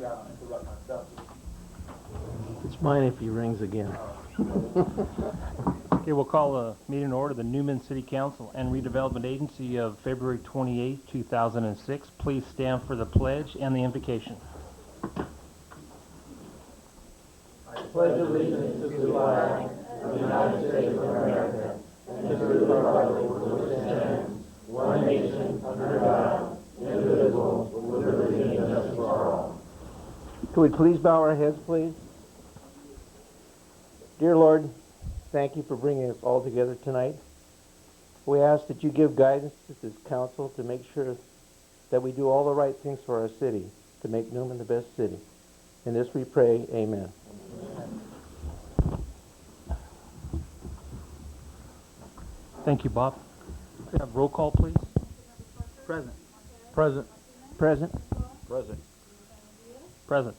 interrupt myself. It's mine if he rings again. Okay, we'll call the meeting in order. The Newman City Council and Redevelopment Agency of February 28, 2006. Please stand for the pledge and the invocation. I pledge allegiance to the flag of the United States of America and to the republic for which it stands, one nation, under God, indivisible, with liberty and justice for all. Could we please bow our heads, please? Dear Lord, thank you for bringing us all together tonight. We ask that you give guidance to this council to make sure that we do all the right things for our city, to make Newman the best city. In this we pray, amen. Thank you, Bob. Could we have roll call, please? Present. Present. Present. Present. Present.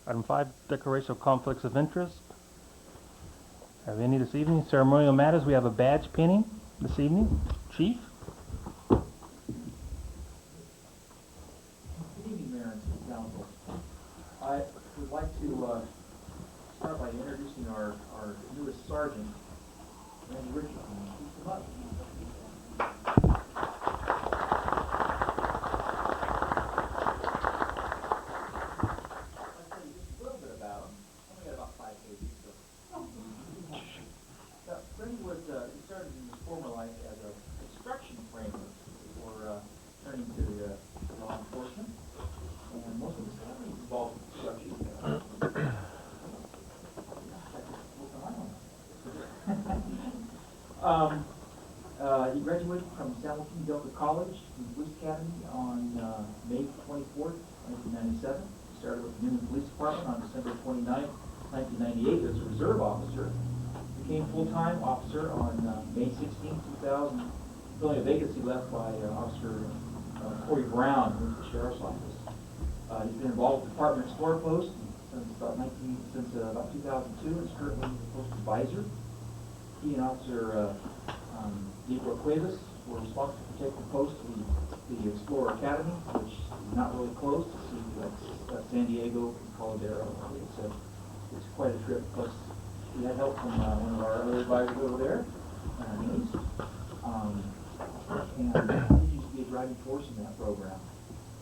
Item 5, declaration of conflicts of interest. Have any this evening? Ceremonial matters, we have a badge pinning this evening. Chief? Good evening, Mayor and City Council. I would like to start by introducing our newest sergeant, Randy Richardson. Please come up. I'll tell you just a little bit about him. I only got about 5 pages, so. Randy was he started in his former life as a construction framer before turning to law enforcement, and most of his family is involved in construction. He graduated from San Joaquin Delta College in the Police Academy on May 24th, 1997. He started with the Newman Police Department on December 29th, 1998 as a reserve officer. Became full-time officer on May 16, 2000, filling a vacancy left by Officer Corey Brown with the Sheriff's Office. He's been involved with the Department Explorer Post since about 2002 and is currently the post advisor. He and Officer Gabriel Cuevas were responsible for taking the post to the Explorer Academy, which is not really close to see San Diego and Colorado. It's quite a trip. Plus, we had help from one of our other advisors over there, Denise, and he used to be a driving force in that program.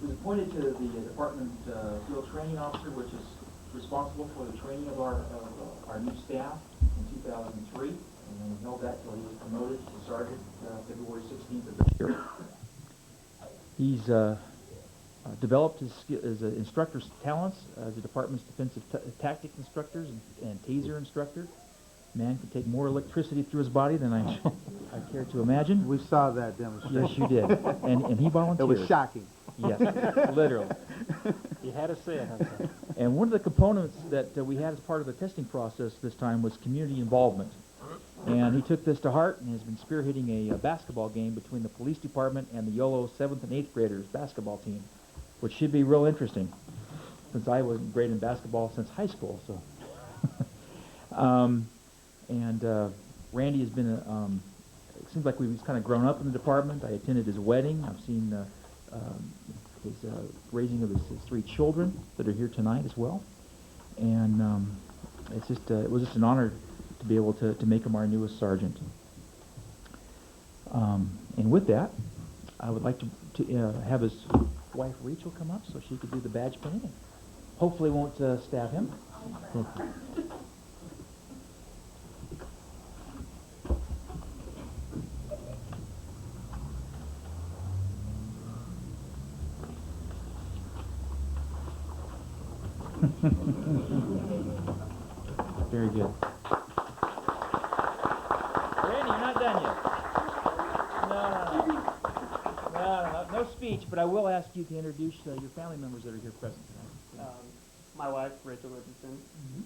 He was appointed to the Department Field Training Officer, which is responsible for the training of our new staff in 2003, and we held that until he was promoted to sergeant February 16th of this year. He's developed his instructor's talents as the department's defensive tactics instructors and taser instructor. Man can take more electricity through his body than I care to imagine. We saw that demonstration. Yes, you did. And he volunteered. It was shocking. Yes, literally. You had to say it, Hudson. And one of the components that we had as part of the testing process this time was community involvement. And he took this to heart and has been spearheading a basketball game between the police department and the YOLO 7th and 8th graders basketball team, which should be real interesting, since I wasn't great in basketball since high school. So, Randy has been, it seems like we've kind of grown up in the department. I attended his wedding. I've seen his raising of his 3 children that are here tonight as well. And it's just, it was just an honor to be able to make him our newest sergeant. And with that, I would like to have his wife Rachel come up so she could do the badge pinning. Hopefully won't stab him. Very good. Randy, you're not done yet. No speech, but I will ask you to introduce your family members that are here present tonight. My wife, Rachel Richardson,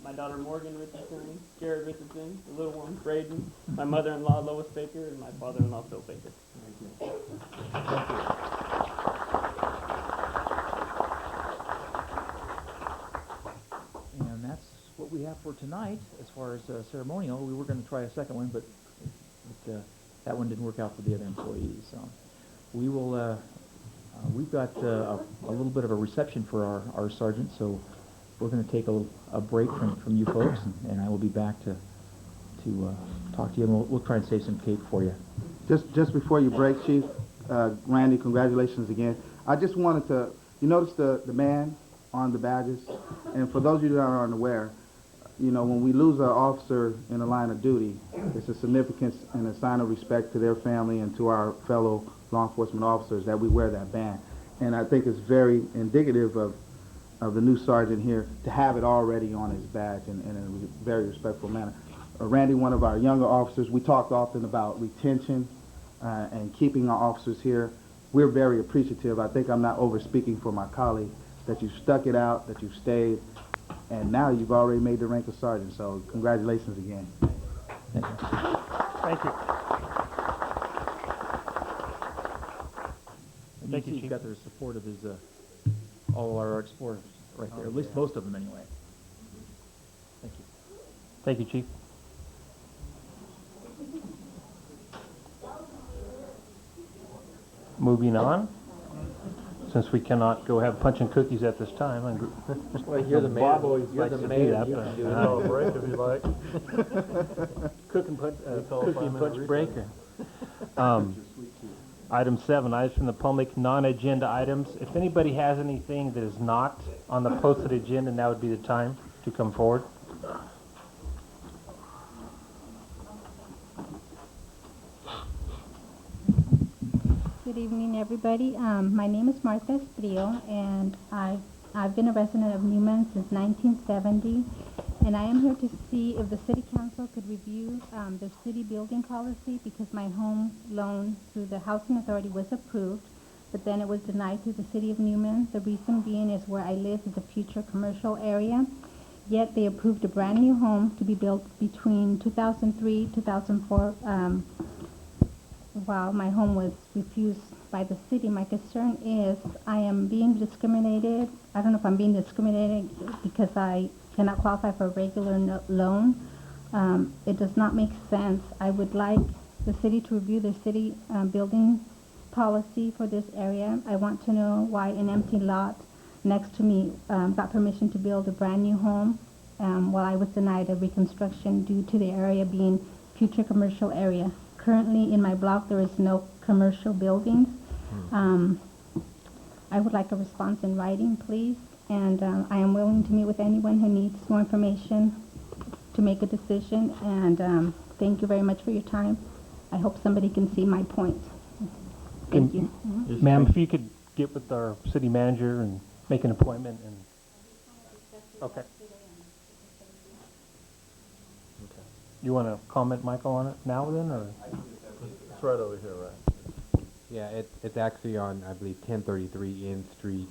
my daughter, Morgan Richardson, Jared Richardson, the little one, Braden, my mother-in-law, Lois Baker, and my father-in-law, Phil Baker. Thank you. And that's what we have for tonight as far as ceremonial. We were going to try a second one, but that one didn't work out for the other employees. So we will We've got a little bit of a reception for our sergeant, so we're going to take a break from you folks, and I will be back to talk to you, and we'll try and save some cake for you. Just before you break, Chief, Randy, congratulations again. I just wanted to, you notice the man on the badges? And for those of you that aren't aware, you know, when we lose an officer in the line of duty, it's a significance and a sign of respect to their family and to our fellow law enforcement officers that we wear that band. And I think it's very indicative of the new sergeant here to have it already on his badge in a very respectful manner. Randy, one of our younger officers, we talked often about retention and keeping our officers here. We're very appreciative. I think I'm not over speaking for my colleague, that you've stuck it out, that you've stayed, and now you've already made the rank of sergeant, so congratulations again. Thank you. And Thank you, Chief. Chief. Got the support of his all our explorers right there, at least most of them anyway. Thank you. Thank you, Chief. Moving on, since we cannot go have punch and cookies at this time. Well, you're the mayor. Bob always You're likes the to mayor. do that, You but can do it. Call a break if you like. Cook and punch, call a cookie and 5-minute punch recess. breaker. Item 7, items from the public, non-agenda items. If anybody has anything that is not on the posted agenda, now would be the time to come forward. Good evening, everybody. My name is Martha Estrillo, and I've been a resident of Newman since 1970, and I am here to see if the City Council could review their city building policy, because my home loan through the Housing Authority was approved, but then it was denied through the City of Newman. The reason being is where I live is a future commercial area, yet they approved a brand new home to be built between 2003 2004. While my home was refused by the city, my concern is I am being discriminated. I don't know if I'm being discriminated because I cannot qualify for a regular loan. It does not make sense. I would like the city to review their city building policy for this area. I want to know why an empty lot next to me got permission to build a brand new home while I was denied a reconstruction due to the area being future commercial area. Currently in my block there is no commercial buildings. I would like a response in writing, please, and I am willing to meet with anyone who needs more information to make a decision, and thank you very much for your time. I hope somebody can see my point. Thank you. Ma'am, if you could get with our city manager and make an appointment and... Okay. You want to comment, Michael, on it now then, or? It's right over here, right? Yeah, it's actually on, I believe, 1033 N Street,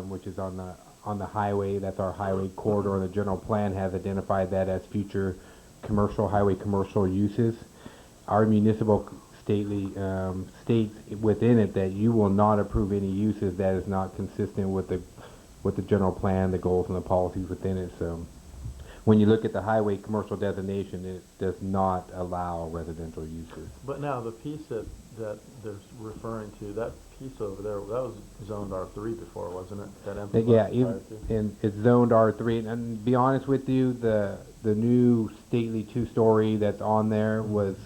which is on the highway. That's our highway corridor. The general plan has identified that as future highway commercial uses. Our municipal states within it that you will not approve any uses that is not consistent with the general plan, the goals, and the policies within it. So, when you look at the highway commercial designation, it does not allow residential uses. But now the piece that they're referring to, that piece over there, that was zoned R3 before, wasn't it? That empty lot Yeah, prior to? and it's zoned R3. And to be honest with you, the new stately 2-story that's on there was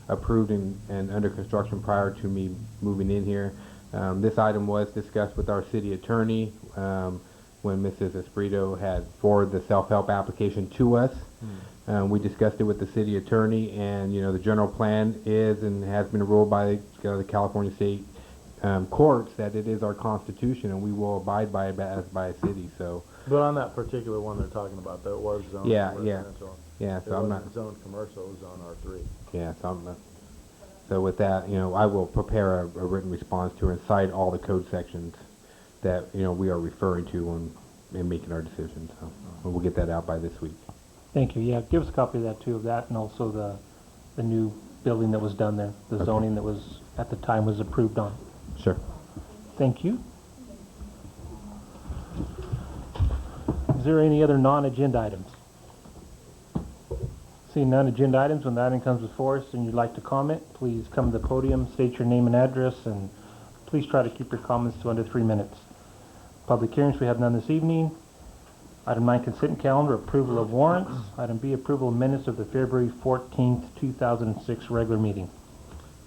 approved and under construction prior to me moving in here. This item was discussed with our city attorney when Mrs. Espirito had forwarded the self-help application to us. We discussed it with the city attorney, and the general plan is and has been ruled by the California state courts that it is our constitution, and we will abide by it as by a city. So, But on that particular one they're talking about, that was zoned residential. Yeah. It So I'm not. wasn't zoned commercial, it was zoned R3. Yeah. So I'm not. So with that, I will prepare a written response to her and cite all the code sections that we are referring to in making our decision. So we'll get that out by this week. Thank you. Yeah, give us a copy of that too, of that, and also the new building that was done there, the zoning that was, at the time, was approved on. Sure. Thank you. Is there any other non-agenda items? Seeing none agenda items, when the item comes before us and you'd like to comment, please come to the podium, state your name and address, and Please try to keep your comments to under 3 minutes. Public hearings, we have none this evening. Item 9, consent calendar, approval of warrants. Item B, approval of minutes of the February 14th, 2006 regular meeting.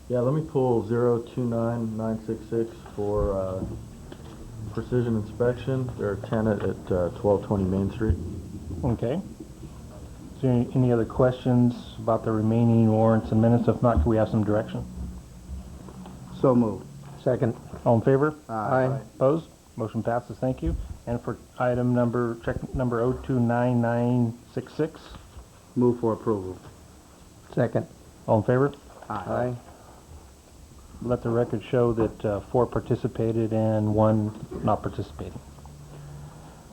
Yeah, let me pull 029966 for precision inspection. They're a tenant at 1220 Main Street. Okay. Is there any other questions about the remaining warrants and minutes? If not, can we have some direction? So moved. Second. All in favor? Aye. Opposed? Motion passes. Thank you. And for item number, check number 029966. Move for approval. Second. All in favor? Aye. Let the record show that 4 participated and 1 not participating.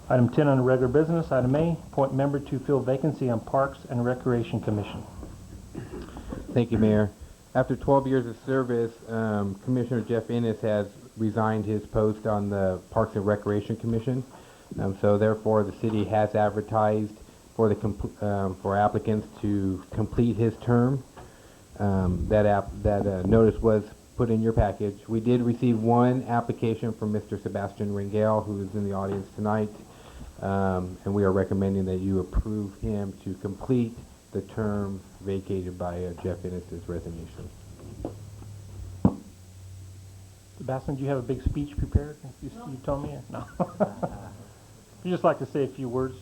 Item 10 on regular business. Item A, appoint member to fill vacancy on Parks and Recreation Commission. Thank you, Mayor. After 12 years of service, Commissioner Jeff Ennis has resigned his post on the Parks and Recreation Commission. So therefore, the city has advertised for for applicants to complete his term. That notice was put in your package. We did receive 1 application from Mr. Sebastian Ringel, who is in the audience tonight, and we are recommending that you approve him to complete the term vacated by Jeff Ennis' resignation. Sebastian, do you have a big speech prepared? You told me? No. You'd just like to say a few words?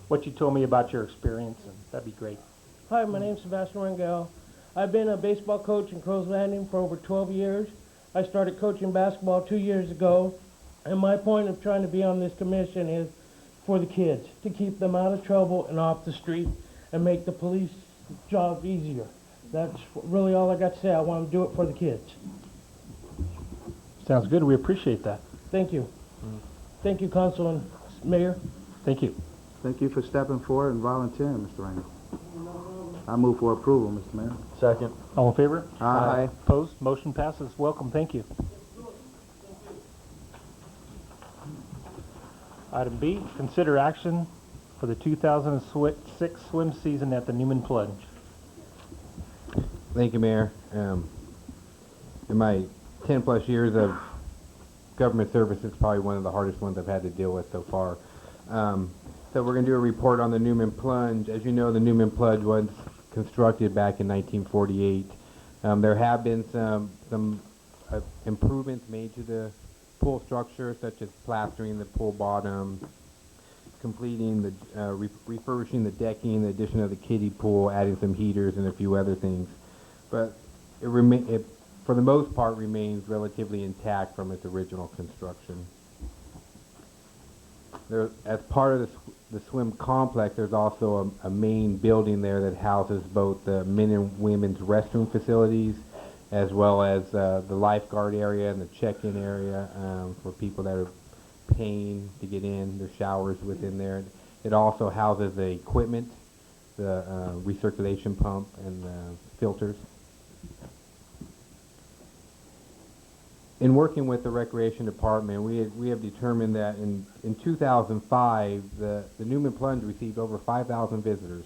What you told me about your experience, and that'd be great. Hi, my name's Sebastian Rangel. I've been a baseball coach in Crow's Landing for over 12 years. I started coaching basketball 2 years ago, and my point of trying to be on this commission is for the kids, to keep them out of trouble and off the street and make the police job easier. That's really all I got to say. I want to do it for the kids. Sounds good. We appreciate that. Thank you. Thank you, Council and Mayor. Thank you. Thank you for stepping forward and volunteering, Mr. Rangel. I move for approval, Mr. Mayor. Second. All in favor? Aye. Opposed? Motion passes. Welcome. Thank you. Item B, consider action for the 2006 swim season at the Newman Plunge. Thank you, Mayor. In my 10-plus years of government service, it's probably one of the hardest ones I've had to deal with so far. So we're going to do a report on the Newman Plunge. As you know, the Newman Plunge was constructed back in 1948. There have been some improvements made to the pool structure, such as plastering the pool bottom, completing the refurbishing the decking, the addition of the kiddie pool, adding some heaters and a few other things. But it for the most part remains relatively intact from its original construction. There, as part of the swim complex, there's also a main building there that houses both the men and women's restroom facilities, as well as the lifeguard area and the check-in area for people that are paying to get in. There's showers within there. It also houses the equipment, the recirculation pump, and the filters. In working with the Recreation Department, we have determined that in 2005, the Newman Plunge received over 5,000 visitors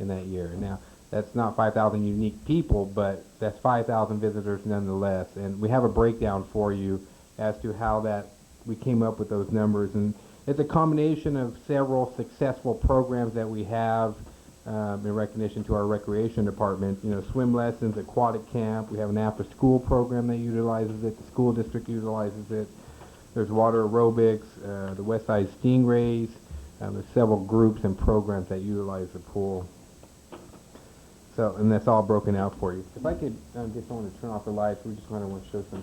in that year. Now, that's not 5,000 unique people, but that's 5,000 visitors nonetheless. And we have a breakdown for you as to how we came up with those numbers. And it's a combination of several successful programs that we have in recognition to our Recreation Department. You know, swim lessons, aquatic camp. We have an after-school program that utilizes it. The school district utilizes it. There's water aerobics, the West Side Stingrays. There's several groups and programs that utilize the pool. So, and that's all broken out for you. If I could get someone to turn off the lights, we just want to show some.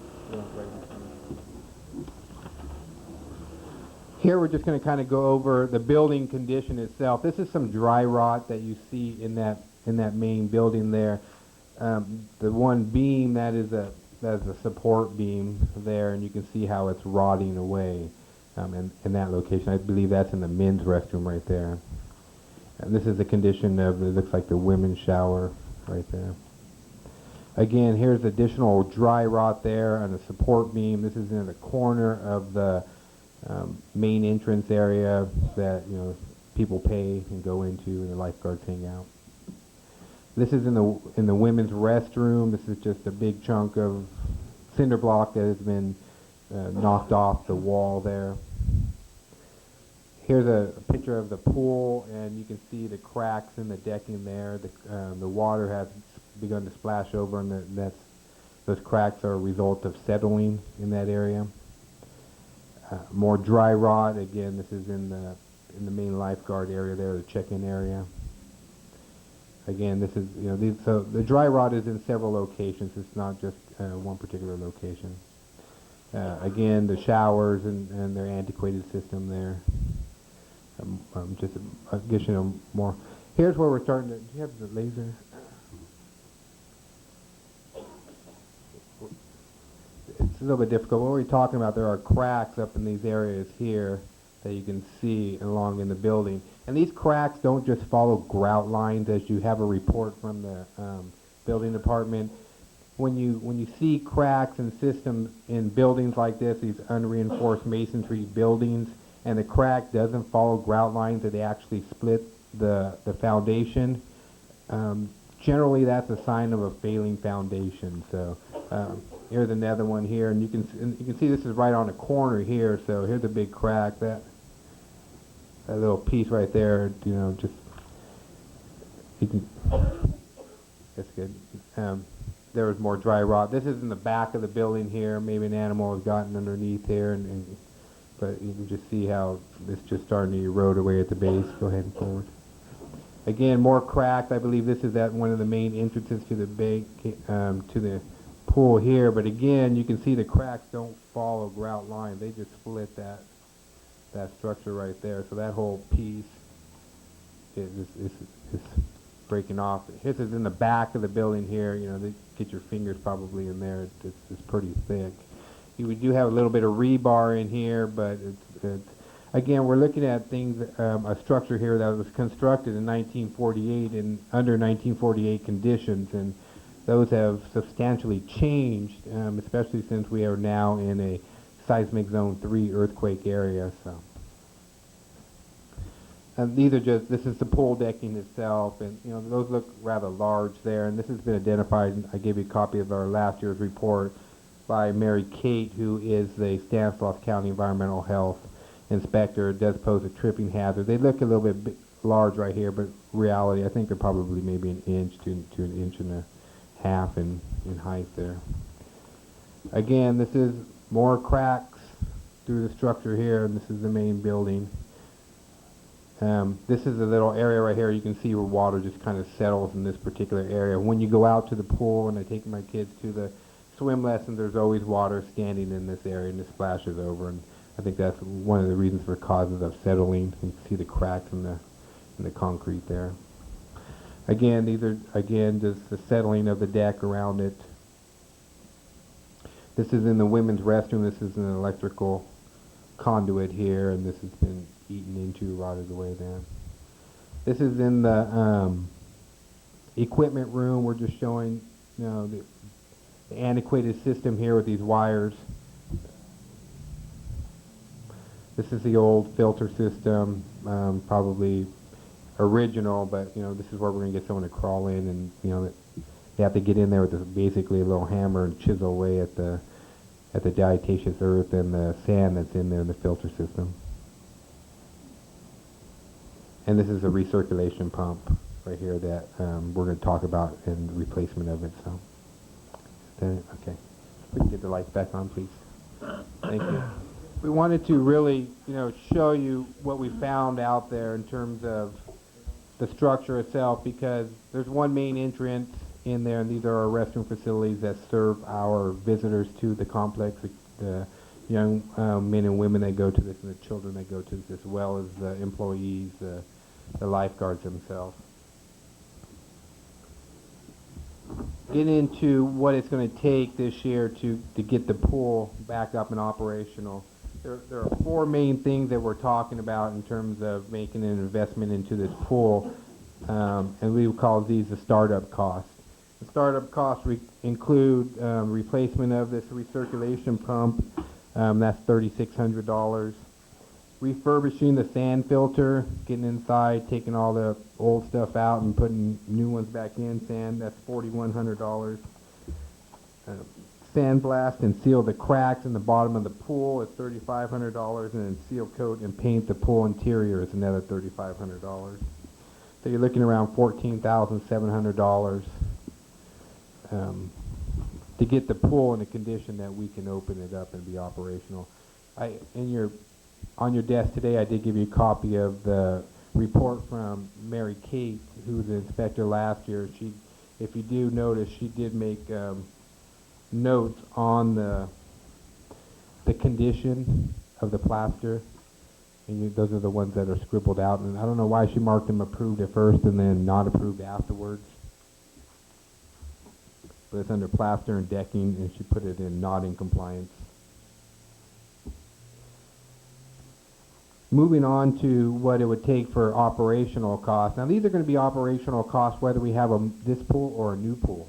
Here we're just going to kind of go over the building condition itself. This is some dry rot that you see in that main building there. The one beam that is a support beam there, and you can see how it's rotting away in that location. I believe that's in the men's restroom right there. And this is the condition of, it looks like the women's shower right there. Again, here's additional dry rot there on the support beam. This is in the corner of the main entrance area that, you know, people pay and go into and the lifeguards hang out. This is in the women's restroom. This is just a big chunk of cinder block that has been knocked off the wall there. Here's a picture of the pool, and you can see the cracks in the decking there. The water has begun to splash over, and those cracks are a result of settling in that area. More dry rot. Again, this is in the main lifeguard area there, the check-in area. Again, this is, so the dry rot is in several locations. It's not just one particular location. Again, the showers and their antiquated system there. Just additional more. Here's where we're starting to. Do you have the laser? It's a little bit difficult. What we're talking about, there are cracks up in these areas here that you can see along in the building. And these cracks don't just follow grout lines, as you have a report from the building department. When you see cracks in systems in buildings like this, these unreinforced masonry buildings, and the crack doesn't follow grout lines, that they actually split the foundation, generally that's a sign of a failing foundation. So here's another one here, and you can see this is right on the corner here. So here's a big crack. That little piece right there, just you can. That's good. There was more dry rot. This is in the back of the building here. Maybe an animal has gotten underneath here, but you can just see how it's just starting to erode away at the base. Go ahead and forward. Again, more cracks. I believe this is at one of the main entrances to the pool here. But again, you can see the cracks don't follow grout line. They just split that structure right there. So that whole piece is breaking off. This is in the back of the building here. They get your fingers probably in there. It's pretty thick. We do have a little bit of rebar in here, but it's again, we're looking at things, a structure here that was constructed in 1948 and under 1948 conditions, and those have substantially changed, especially since we are now in a seismic zone 3 earthquake area. So, and this is the pool decking itself, and those look rather large there, and this has been identified. I gave you a copy of our last year's report by Mary Kate, who is the Stanislaus County Environmental Health Inspector. It does pose a tripping hazard. They look a little bit large right here, but reality, I think they're probably maybe an inch to an inch and a half in height there. Again, this is more cracks through the structure here, and this is the main building. This is a little area right here. You can see where water just kind of settles in this particular area. When you go out to the pool, and I take my kids to the swim lesson, there's always water standing in this area, and it splashes over, and I think that's one of the reasons for causes of settling. You can see the cracks in the concrete there. Again, these are just the settling of the deck around it. This is in the women's restroom. This is an electrical conduit here, and this has been eaten into, rotted away there. This is in the equipment room. We're just showing, the antiquated system here with these wires. This is the old filter system, probably original, but this is where we're going to get someone to crawl in, and they have to get in there with basically a little hammer and chisel away at the diatomaceous earth and the sand that's in there in the filter system. And this is a recirculation pump right here that we're going to talk about and the replacement of it. So, okay, we can get the lights back on, please. Thank you. We wanted to really, show you what we found out there in terms of the structure itself, because there's one main entrance in there, and these are our restroom facilities that serve our visitors to the complex, the young men and women that go to this, and the children that go to this, as well as the employees, the lifeguards themselves. Get into what it's going to take this year to get the pool back up and operational. There are four main things that we're talking about in terms of making an investment into this pool, and we would call these the startup costs. The startup costs include replacement of this recirculation pump, that's $3,600. Refurbishing the sand filter, getting inside, taking all the old stuff out and putting new ones back in, sand, that's $4,100. sandblast and seal the cracks in the bottom of the pool is $3,500, and then seal coat and paint the pool interior is another $3,500. So you're looking around $14,700 to get the pool in a condition that we can open it up and be operational. On your desk today, I did give you a copy of the report from Mary Kate, who was the inspector last year. If you do notice, she did make notes on the condition of the plaster, and those are the ones that are scribbled out. And I don't know why she marked them approved at first and then not approved afterwards. But it's under plaster and decking, and she put it in not in compliance. Moving on to what it would take for operational costs. Now these are going to be operational costs whether we have this pool or a new pool.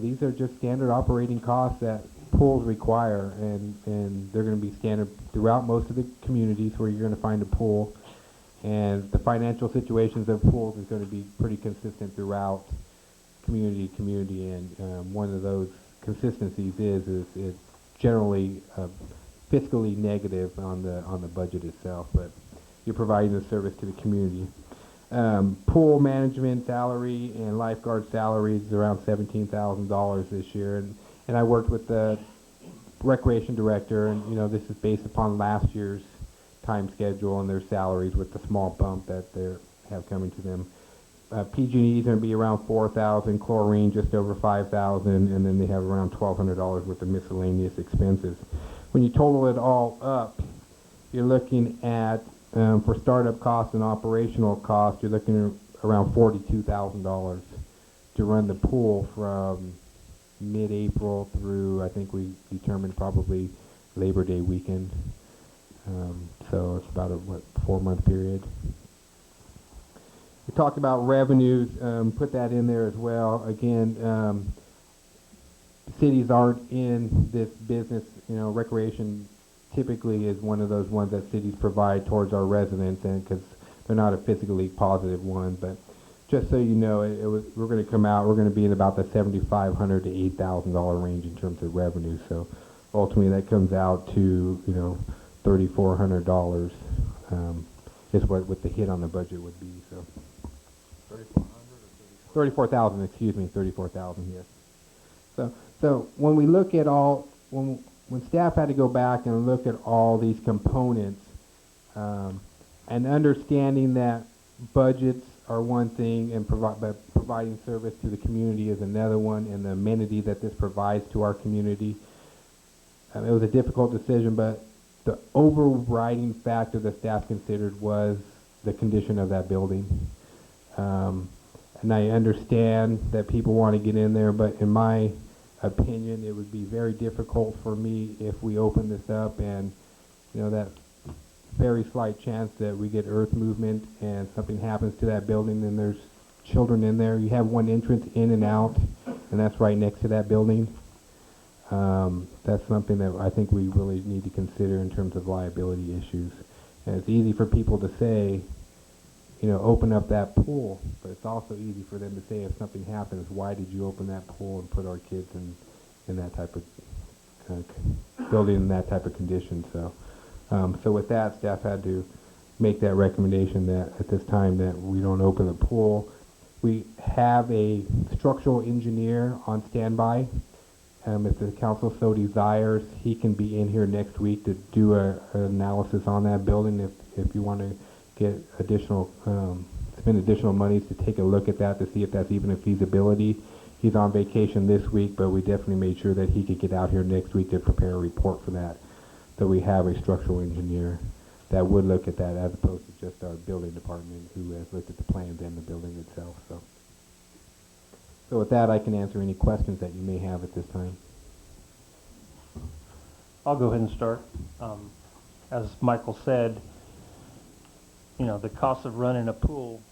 These are just standard operating costs that pools require, and they're going to be standard throughout most of the communities where you're going to find a pool. And the financial situations of pools is going to be pretty consistent throughout community to community, and one of those consistencies is it's generally fiscally negative on the budget itself, but you're providing the service to the community. Pool management salary and lifeguard salaries is around $17,000 this year, and I worked with the recreation director, and this is based upon last year's time schedule and their salaries with the small bump that they have coming to them. PG&E is going to be around $4,000, chlorine just over $5,000, and then they have around $1,200 worth of miscellaneous expenses. When you total it all up, you're looking at, for startup costs and operational costs, you're looking at around $42,000 to run the pool from mid-April through, I think we determined probably Labor Day weekend. So it's about a 4-month period. We talked about revenues, put that in there as well. Again, cities aren't in this business. Recreation typically is one of those ones that cities provide towards our residents, and because they're not a physically positive one. But just so you know, we're going to come out. We're going to be in about the $7,500 to $8,000 range in terms of revenue. So ultimately, that comes out to $3,400 is what the hit on the budget would be. So 34,000. Excuse me, 34,000. Yes. So when we look at when staff had to go back and look at all these components, and understanding that budgets are one thing and but providing service to the community is another one, and the amenity that this provides to our community, it was a difficult decision, but the overriding factor that staff considered was the condition of that building. And I understand that people want to get in there, but in my opinion, it would be very difficult for me if we open this up and, that very slight chance that we get earth movement and something happens to that building and there's children in there. You have one entrance in and out, and that's right next to that building. That's something that I think we really need to consider in terms of liability issues. And it's easy for people to say, open up that pool, but it's also easy for them to say if something happens, why did you open that pool and put our kids in that type of building in that type of condition? So with that, staff had to make that recommendation that at this time that we don't open the pool. We have a structural engineer on standby. If the council so desires, he can be in here next week to do an analysis on that building if you want to get spend additional monies to take a look at that to see if that's even a feasibility. He's on vacation this week, but we definitely made sure that he could get out here next week to prepare a report for that. So we have a structural engineer that would look at that as opposed to just our building department who has looked at the plans and the building itself. So with that, I can answer any questions that you may have at this time. I'll go ahead and start. As Michael said, the cost of running a pool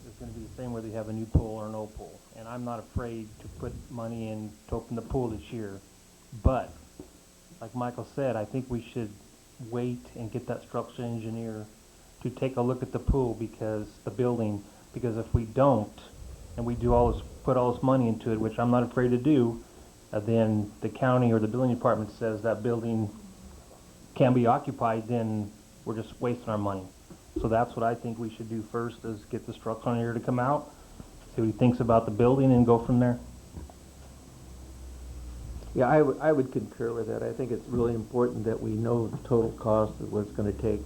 is going to be the same whether you have a new pool or an old pool. And I'm not afraid to put money in to open the pool this year. But, like Michael said, I think we should wait and get that structural engineer to take a look at the pool because if we don't, and we do put all this money into it, which I'm not afraid to do, then the county or the building department says that building can be occupied, then we're just wasting our money. So that's what I think we should do first, is get the structural engineer to come out, see what he thinks about the building, and go from there. Yeah, I would concur with that. I think it's really important that we know the total cost of what it's going to take.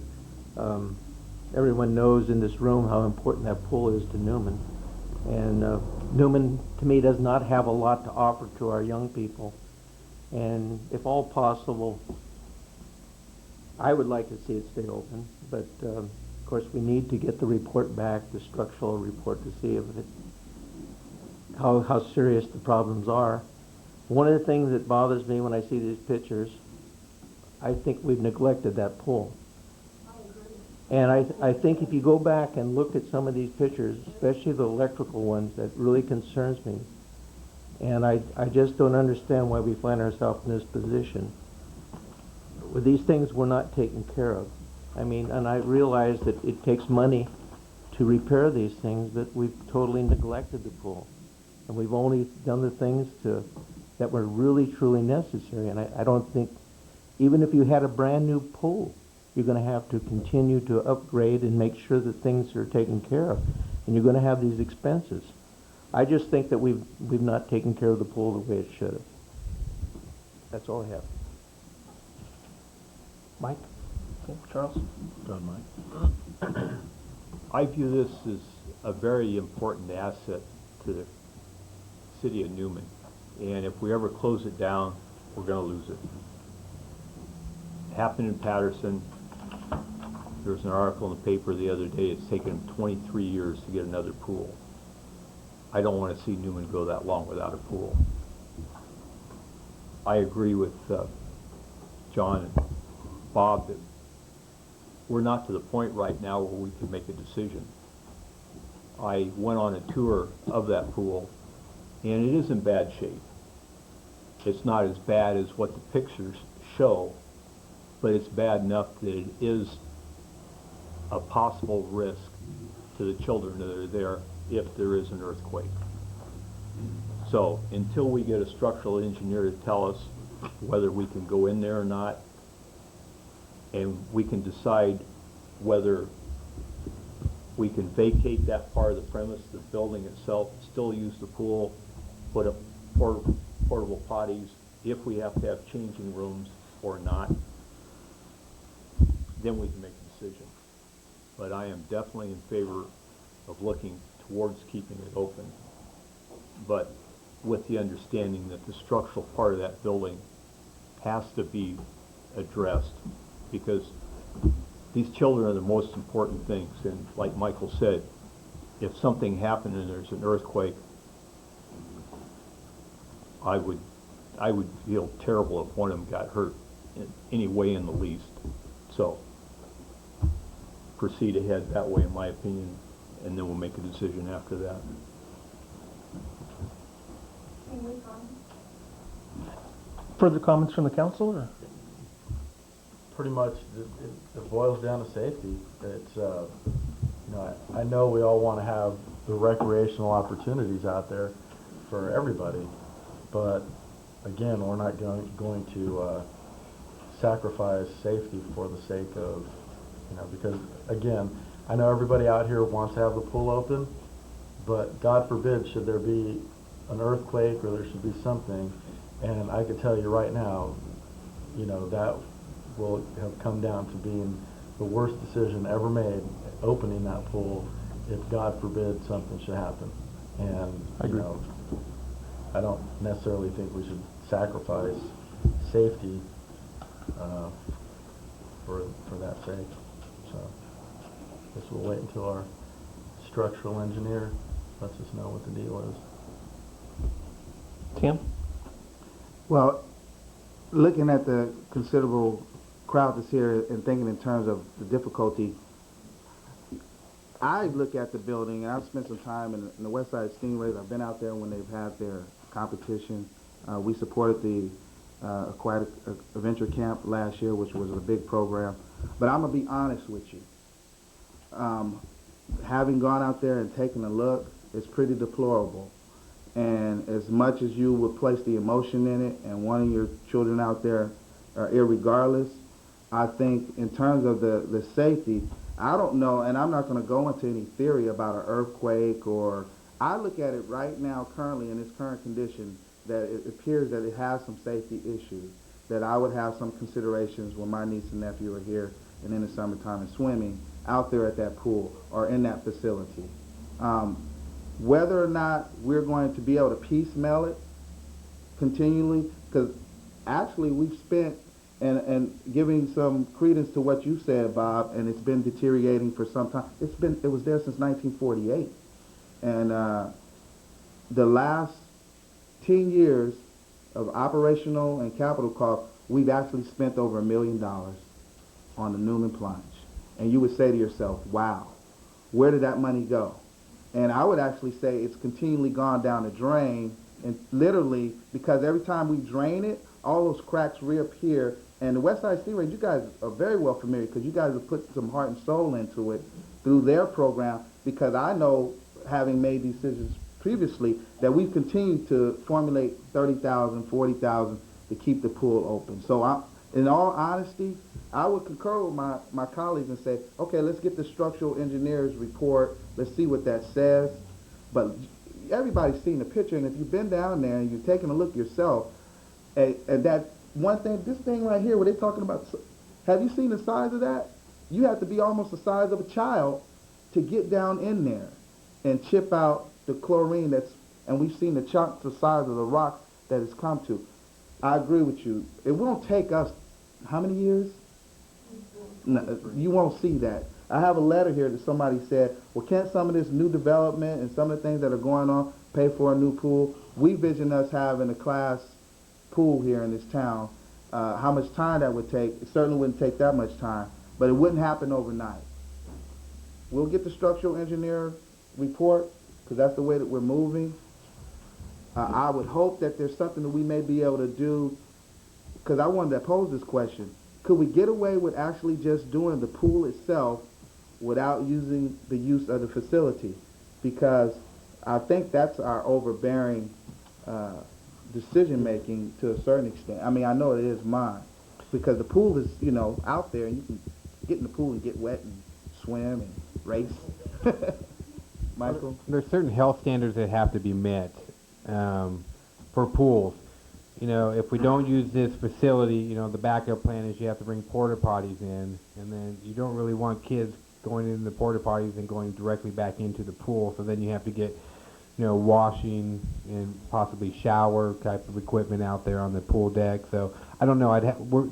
Everyone knows in this room how important that pool is to Newman. And Newman, to me, does not have a lot to offer to our young people. And if all possible, I would like to see it stay open. But, of course, we need to get the report back, the structural report, to see if how serious the problems are. One of the things that bothers me when I see these pictures, I think we've neglected that pool. And I think if you go back and look at some of these pictures, especially the electrical ones, that really concerns me. And I just don't understand why we find ourselves in this position. With these things were not taken care of. I mean, and I realize that it takes money to repair these things, but we've totally neglected the pool. And we've only done the things that were really, truly necessary. And I don't think, even if you had a brand new pool, you're going to have to continue to upgrade and make sure that things are taken care of. And you're going to have these expenses. I just think that we've not taken care of the pool the way it should have. That's all I have. Mike? Okay, Charles? Done, Mike. I view this as a very important asset to the city of Newman. And if we ever close it down, we're going to lose it. It happened in Patterson. There was an article in the paper the other day. It's taken them 23 years to get another pool. I don't want to see Newman go that long without a pool. I agree with John and Bob that we're not to the point right now where we can make a decision. I went on a tour of that pool, and it is in bad shape. It's not as bad as what the pictures show, but it's bad enough that it is a possible risk to the children that are there if there is an earthquake. So until we get a structural engineer to tell us whether we can go in there or not, and we can decide whether we can vacate that part of the premise, the building itself, still use the pool, put up portable potties, if we have to have changing rooms or not, then we can make a decision. But I am definitely in favor of looking towards keeping it open, but with the understanding that the structural part of that building has to be addressed, because these children are the most important things. And like Michael said, if something happened and there's an earthquake, I would feel terrible if one of them got hurt in any way in the least. So proceed ahead that way, in my opinion, and then we'll make a decision after that. Further comments from the council? Or? Pretty much, it boils down to safety. It's, I know we all want to have the recreational opportunities out there for everybody, but again, we're not going to sacrifice safety for the sake of, because again, I know everybody out here wants to have the pool open, but God forbid should there be an earthquake or there should be something, and I can tell you right now, that will have come down to being the worst decision ever made, opening that pool, if God forbid something should happen. And I don't necessarily think we should sacrifice safety for that sake. So I guess we'll wait until our structural engineer lets us know what the deal is. Tim? Well, looking at the considerable crowd that's here and thinking in terms of the difficulty, I look at the building, and I've spent some time in the West Side Stingrays. I've been out there when they've had their competition. We supported the aquatic adventure camp last year, which was a big program. But I'm going to be honest with you. Having gone out there and taken a look, it's pretty deplorable. And as much as you would place the emotion in it and wanting your children out there, irregardless, I think in terms of the safety, I don't know, and I'm not going to go into any theory about an earthquake, or I look at it right now currently in its current condition that it appears that it has some safety issues, that I would have some considerations when my niece and nephew are here and in the summertime and swimming out there at that pool or in that facility. Whether or not we're going to be able to piecemeal it continually, because actually we've spent, and giving some credence to what you said, Bob, and it's been deteriorating for some time. It was there since 1948. And the last 10 years of operational and capital costs, we've actually spent over $1 million on the Newman plunge. And you would say to yourself, wow, where did that money go? And I would actually say it's continually gone down the drain, and literally, because every time we drain it, all those cracks reappear. And the West Side Sea Range, you guys are very well familiar because you guys have put some heart and soul into it through their program, because I know, having made these decisions previously, that we've continued to formulate 30,000, 40,000 to keep the pool open. So in all honesty, I would concur with my colleagues and say, okay, let's get the structural engineer's report. Let's see what that says. But everybody's seen the picture, and if you've been down there and you've taken a look yourself, and that one thing, this thing right here, where they're talking about, have you seen the size of that? You have to be almost the size of a child to get down in there and chip out the chlorine and we've seen the chunks the size of the rock that it's come to. I agree with you. It won't take us, how many years? No, you won't see that. I have a letter here that somebody said, well, can't some of this new development and some of the things that are going on pay for a new pool? We vision us having a class pool here in this town. How much time that would take, it certainly wouldn't take that much time, but it wouldn't happen overnight. We'll get the structural engineer report, because that's the way that we're moving. I would hope that there's something that we may be able to do, because I wanted to pose this question. Could we get away with actually just doing the pool itself without using the use of the facility? Because I think that's our overbearing decision-making to a certain extent. I mean, I know it is mine, because the pool is, out there, and you can get in the pool and get wet and swim and race. Michael? There's certain health standards that have to be met for pools. If we don't use this facility, the backup plan is you have to bring porta potties in, and then you don't really want kids going in the porta potties and going directly back into the pool. So then you have to get, washing and possibly shower type of equipment out there on the pool deck. So I don't know.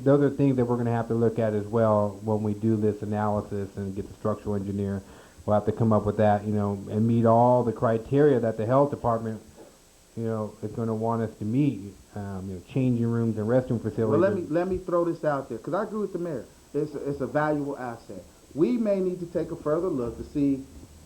Those are things that we're going to have to look at as well when we do this analysis and get the structural engineer. We'll have to come up with that, and meet all the criteria that the health department, is going to want us to meet. Changing rooms and restroom facilities. Well, let me throw this out there, because I agree with the mayor. It's a valuable asset. We may need to take a further look to see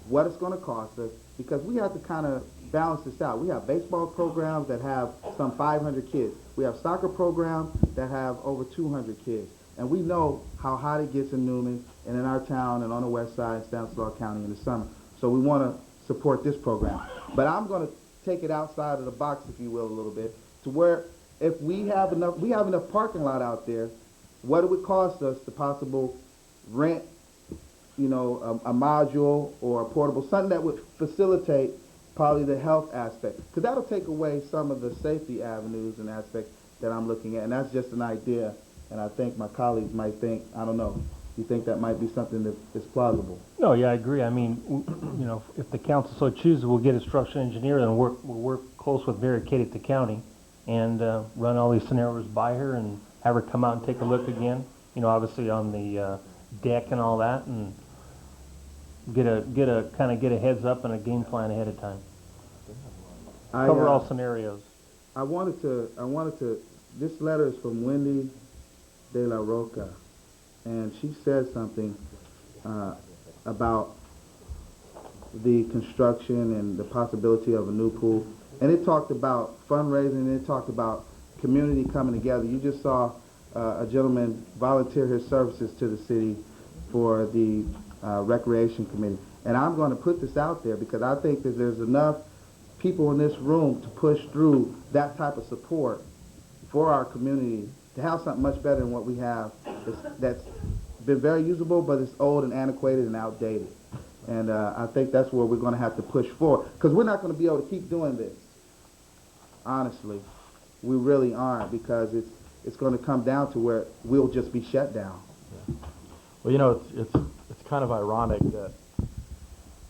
what it's going to cost us, because we have to kind of balance this out. We have baseball programs that have some 500 kids. We have soccer programs that have over 200 kids. And we know how hot it gets in Newman and in our town and on the west side in Stanislaus County in the summer. So we want to support this program. But I'm going to take it outside of the box, if you will, a little bit, to where if we have enough parking lot out there, what it would cost us to possible rent, a module or a portable, something that would facilitate probably the health aspect. Because that'll take away some of the safety avenues and aspects that I'm looking at. And that's just an idea. And I think my colleagues might think, I don't know, you think that might be something that is plausible? No, yeah, I agree. I mean, if the council so chooses, we'll get a structural engineer and we'll work close with Vera Kate at the county and run all these scenarios by her and have her come out and take a look again, obviously on the deck and all that, and get a heads up and a game plan ahead of time. Cover all scenarios. I wanted to, this letter is from Wendy De La Roca, and she said something about the construction and the possibility of a new pool. And it talked about fundraising, and it talked about community coming together. You just saw a gentleman volunteer his services to the city for the recreation committee. And I'm going to put this out there because I think that there's enough people in this room to push through that type of support for our community, to have something much better than what we have that's been very usable, but it's old and antiquated and outdated. And I think that's where we're going to have to push forward, because we're not going to be able to keep doing this. Honestly, we really aren't, because it's going to come down to where we'll just be shut down. Well, you know, it's kind of ironic that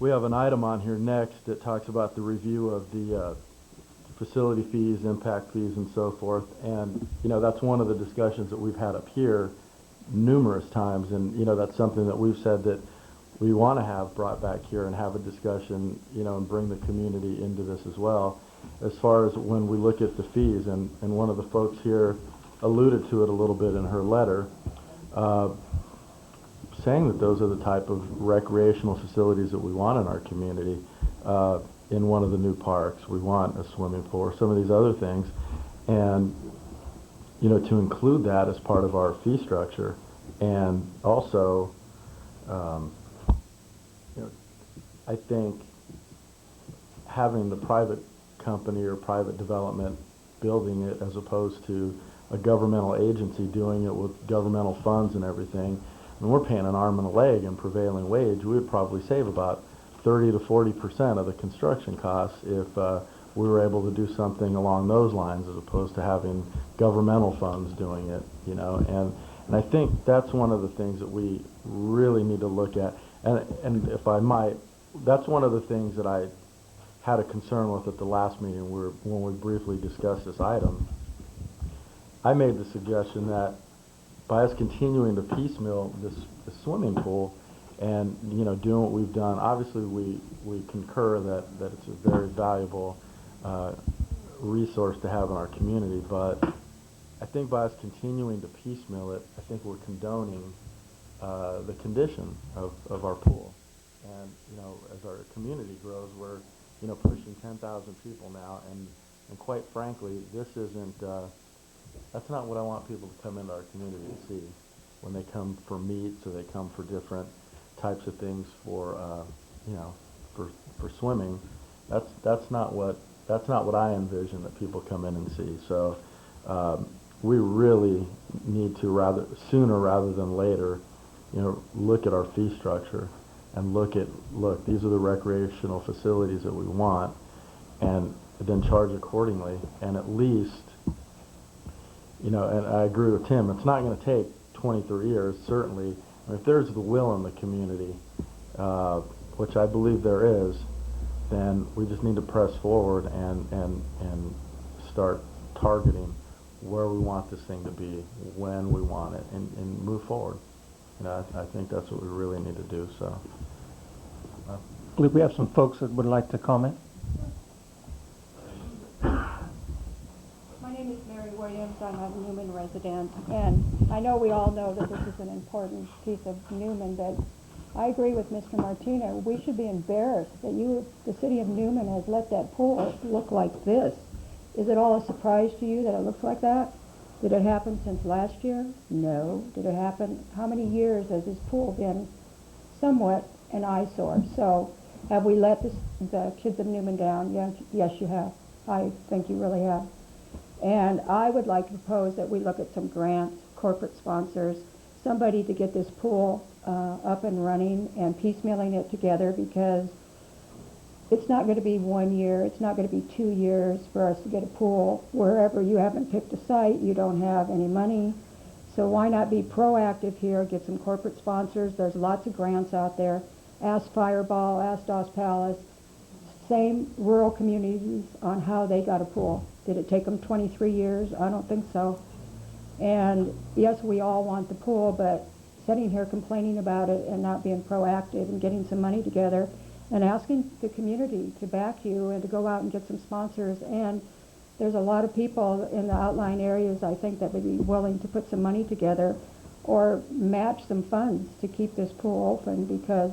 we have an item on here next that talks about the review of the facility fees, impact fees, and so forth. And, you know, that's one of the discussions that we've had up here numerous times. And, you know, that's something that we've said that we want to have brought back here and have a discussion, you know, and bring the community into this as well. As far as when we look at the fees, and one of the folks here alluded to it a little bit in her letter, saying that those are the type of recreational facilities that we want in our community. In one of the new parks, we want a swimming pool or some of these other things, and you know, to include that as part of our fee structure. And also, you know, I think having the private company or private development building it as opposed to a governmental agency doing it with governmental funds and everything, and we're paying an arm and a leg in prevailing wage, we would probably save about 30 to 40% of the construction costs if we were able to do something along those lines as opposed to having governmental funds doing it, you know. And I think that's one of the things that we really need to look at. And if I might, that's one of the things that I had a concern with at the last meeting when we briefly discussed this item. I made the suggestion that by us continuing to piecemeal this swimming pool and, you know, doing what we've done, obviously we concur that it's a very valuable resource to have in our community, but I think by us continuing to piecemeal it, I think we're condoning the condition of our pool. And, you know, as our community grows, we're, you know, pushing 10,000 people now, and quite frankly, this isn't, that's not what I want people to come into our community to see when they come for meets or they come for different types of things for, you know, for swimming. That's not what I envision that people come in and see. So we really need to sooner rather than later, you know, look at our fee structure and look, these are the recreational facilities that we want, and then charge accordingly. And at least, you know, and I agree with Tim, it's not going to take 23 years, certainly. If there's the will in the community, which I believe there is, then we just need to press forward and start targeting where we want this thing to be, when we want it, and move forward. You know, I think that's what we really need to do. So, I believe we have some folks that would like to comment. My name is Mary Williams. I'm a Newman resident, and I know we all know that this is an important piece of Newman, but I agree with Mr. Martino. We should be embarrassed that the city of Newman has let that pool look like this. Is it all a surprise to you that it looks like that? Did it happen since last year? No. Did it happen? How many years has this pool been somewhat an eyesore? So have we let the kids of Newman down? Yes, you have. I think you really have. And I would like to propose that we look at some grants, corporate sponsors, somebody to get this pool up and running and piecemealing it together, because it's not going to be 1 year, it's not going to be 2 years for us to get a pool. Wherever you haven't picked a site, you don't have any money. So why not be proactive here, get some corporate sponsors? There's lots of grants out there. Ask Fireball, ask Doss Palace, same rural communities on how they got a pool. Did it take them 23 years? I don't think so. And yes, we all want the pool, but sitting here complaining about it and not being proactive and getting some money together and asking the community to back you and to go out and get some sponsors. And there's a lot of people in the outlying areas, I think, that would be willing to put some money together or match some funds to keep this pool open, because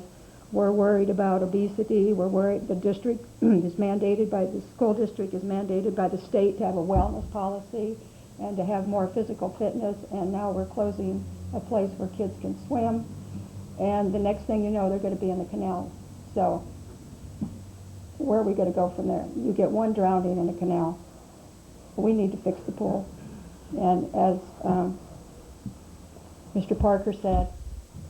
we're worried about obesity. We're worried the district is mandated by the school district is mandated by the state to have a wellness policy and to have more physical fitness. And now we're closing a place where kids can swim. And the next thing you know, they're going to be in the canal. So where are we going to go from there? You get one drowning in a canal. We need to fix the pool. And as Mr. Parker said,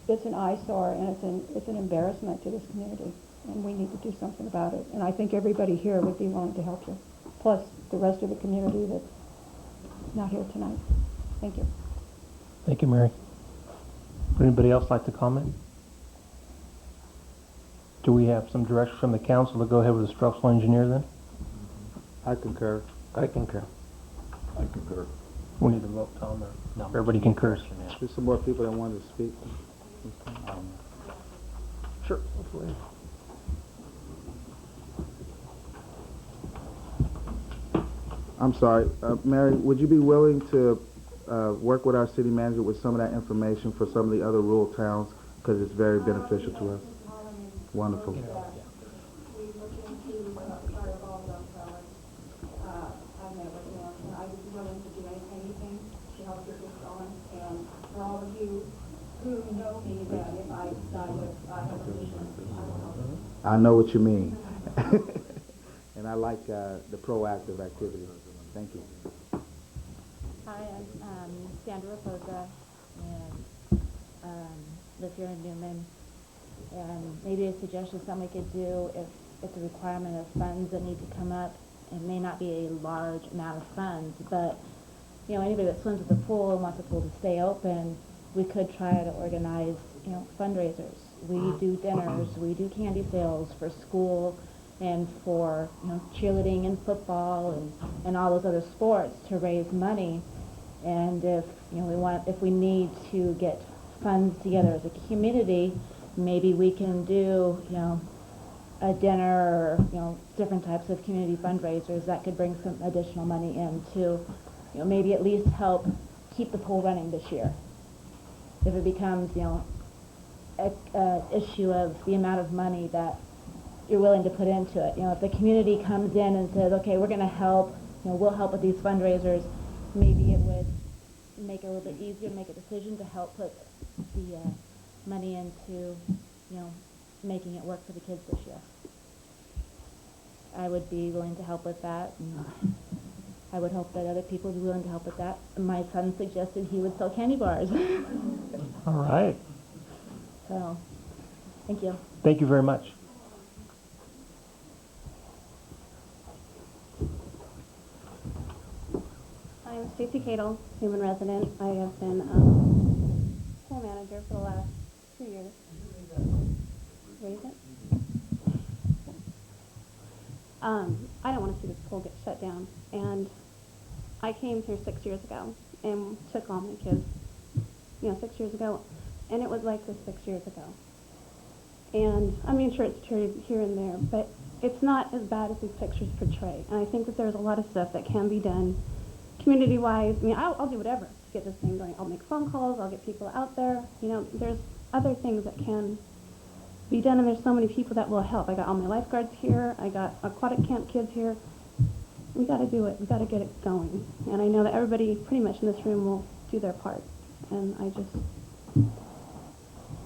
it's an eyesore and it's an embarrassment to this community. And we need to do something about it. And I think everybody here would be willing to help you. Plus the rest of the community that's not here tonight. Thank you. Thank you, Mary. Would anybody else like to comment? Do we have some direction from the council to go ahead with the structural engineer then? I concur. I concur. I concur. We need to vote, Tom, or no? Everybody concurs. There's some more people that wanted to speak. Sure. I'm sorry, Mary, would you be willing to work with our city manager with some of that information for some of the other rural towns, because it's very beneficial to us? Wonderful. We look into part of all those fellas. I've met with him, and I was willing to do anything to help get this going. And for all of you who know me, that if I decide that I have a vision, I will help you. I know what you mean. And I like the proactive activity. Thank you. Hi, I'm Sandra Raposa, and live here in Newman. And maybe a suggestion something we could do if it's a requirement of funds that need to come up. It may not be a large amount of funds, but you know, anybody that swims at the pool and wants the pool to stay open, we could try to organize, you know, fundraisers. We do dinners, we do candy sales for school and for, you know, cheerleading and football and all those other sports to raise money. And if, you know, if we need to get funds together as a community, maybe we can do, you know, a dinner or, you know, different types of community fundraisers that could bring some additional money in to, you know, maybe at least help keep the pool running this year. If it becomes, you know, a issue of the amount of money that you're willing to put into it. You know, if the community comes in and says, okay, we're going to help, you know, we'll help with these fundraisers, maybe it would make it a little bit easier to make a decision to help put the money into, you know, making it work for the kids this year. I would be willing to help with that, and I would hope that other people would be willing to help with that. My son suggested he would sell candy bars. All right. So, thank you. Thank you very much. I'm Stacy Cadle, Newman resident. I have been pool manager for the last 2 years. Raise it. I don't want to see this pool get shut down. And I came here 6 years ago and took all my kids, 6 years ago. And it was like this 6 years ago. And I mean, sure, it's true here and there, but it's not as bad as these pictures portray. And I think that there's a lot of stuff that can be done community-wise. I mean, I'll do whatever to get this thing going. I'll make phone calls. I'll get people out there. There's other things that can be done, and there's so many people that will help. I got all my lifeguards here. I got aquatic camp kids here. We got to do it. We got to get it going. And I know that everybody pretty much in this room will do their part. And I just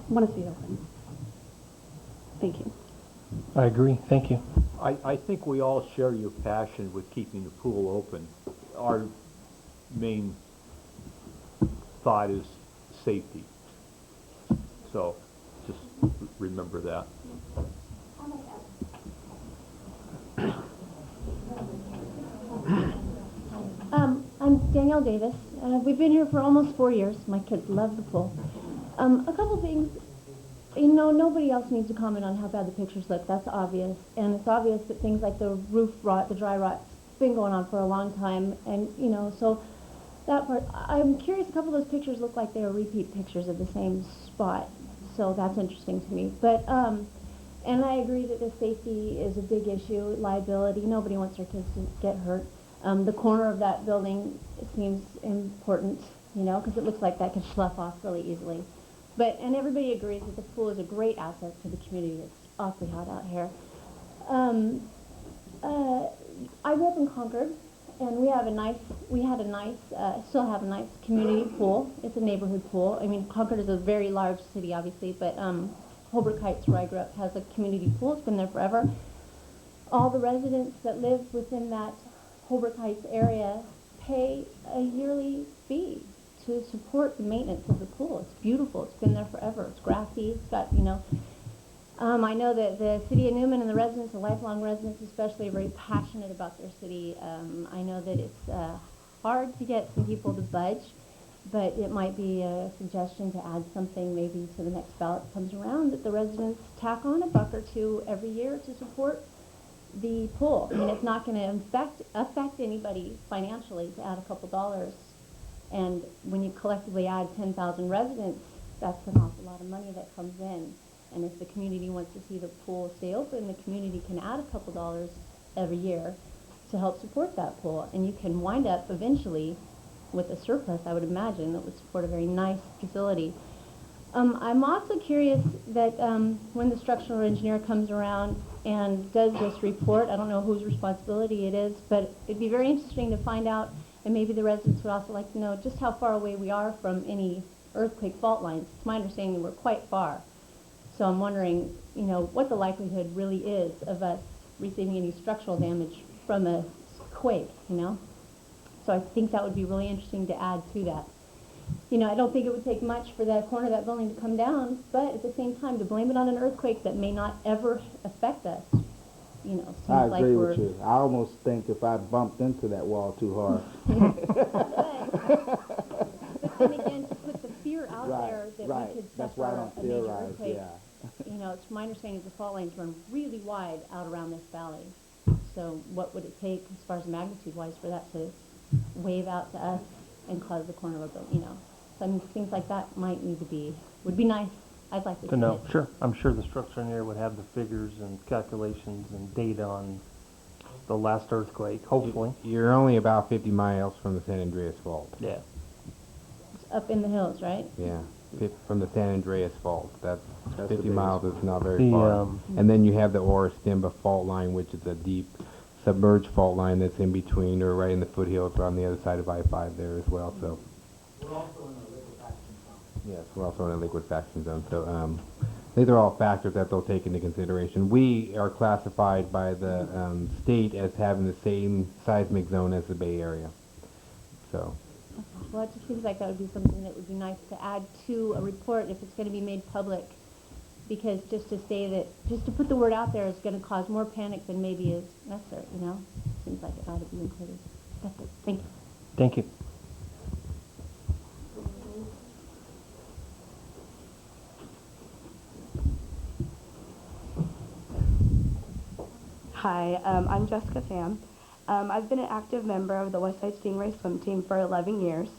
want to see it open. Thank you. I agree. Thank you. I think we all share your passion with keeping the pool open. Our main thought is safety. So just remember that. I'm Danielle Davis. We've been here for almost 4 years. My kids love the pool. A couple things. Nobody else needs to comment on how bad the pictures look. That's obvious. And it's obvious that things like the roof rot, the dry rot's been going on for a long time. And, so that part, I'm curious, a couple of those pictures look like they were repeat pictures of the same spot. So that's interesting to me. But, and I agree that the safety is a big issue, liability. Nobody wants their kids to get hurt. The corner of that building seems important, because it looks like that could slough off really easily. And everybody agrees that the pool is a great asset to the community. It's awfully hot out here. I grew up in Concord, and we still have a nice community pool. It's a neighborhood pool. I mean, Concord is a very large city, obviously, but Holbrook Heights, where I grew up, has a community pool. It's been there forever. all the residents that live within that Holbrook Heights area pay a yearly fee to support the maintenance of the pool. It's beautiful. It's been there forever. It's grassy. It's got, I know that the city of Newman and the residents, the lifelong residents especially, are very passionate about their city. I know that it's hard to get some people to budge, but it might be a suggestion to add something maybe to the next ballot that comes around, that the residents tack on $1 or $2 every year to support the pool. I mean, it's not going to affect anybody financially to add a couple dollars. And when you collectively add 10,000 residents, that's an awful lot of money that comes in. And if the community wants to see the pool stay open, the community can add a couple dollars every year to help support that pool. And you can wind up eventually with a surplus, I would imagine, that would support a very nice facility. I'm also curious that when the structural engineer comes around and does this report, I don't know whose responsibility it is, but it'd be very interesting to find out, and maybe the residents would also like to know just how far away we are from any earthquake fault lines. It's my understanding we're quite far. So I'm wondering, what the likelihood really is of us receiving any structural damage from a quake, So I think that would be really interesting to add to that. I don't think it would take much for that corner of that building to come down, but at the same time, to blame it on an earthquake that may not ever affect us, seems I like agree we're... with you. I almost think if I bumped into that wall too hard. But then again, to put the fear out Right, there that right. we could That's why I suffer don't a major theorize, earthquake, yeah. it's my understanding that the fault lines run really wide out around this valley. So what would it take as far as magnitude-wise for that to wave out to us and cause the corner of a building, So I mean, things like that would be nice. I'd like to see know. it. Sure. I'm sure the structural engineer would have the figures and calculations and data on the last earthquake, hopefully. You're only about 50 miles from the San Andreas Fault. Yeah. It's up in the hills, right? Yeah, from the San Andreas Fault. That's the 50 biggest miles one. is not very far. And then you have the Orostimba fault line, which is a deep submerged fault line that's in between or right in the foothills or on the other side of I-5 there as well. So We're also in a liquefaction zone. yes, we're also in a liquefaction zone. So these are all factors that they'll take into consideration. We are classified by the state as having the same seismic zone as the Bay Area. So. Well, it just seems like that would be something that would be nice to add to a report if it's going to be made public. Because just to put the word out there is going to cause more panic than maybe is necessary, Seems like it ought to be included. That's it. Thank you. Thank you. Hi, I'm Jessica Pham. I've been an active member of the Westside Stingray swim team for 11 years.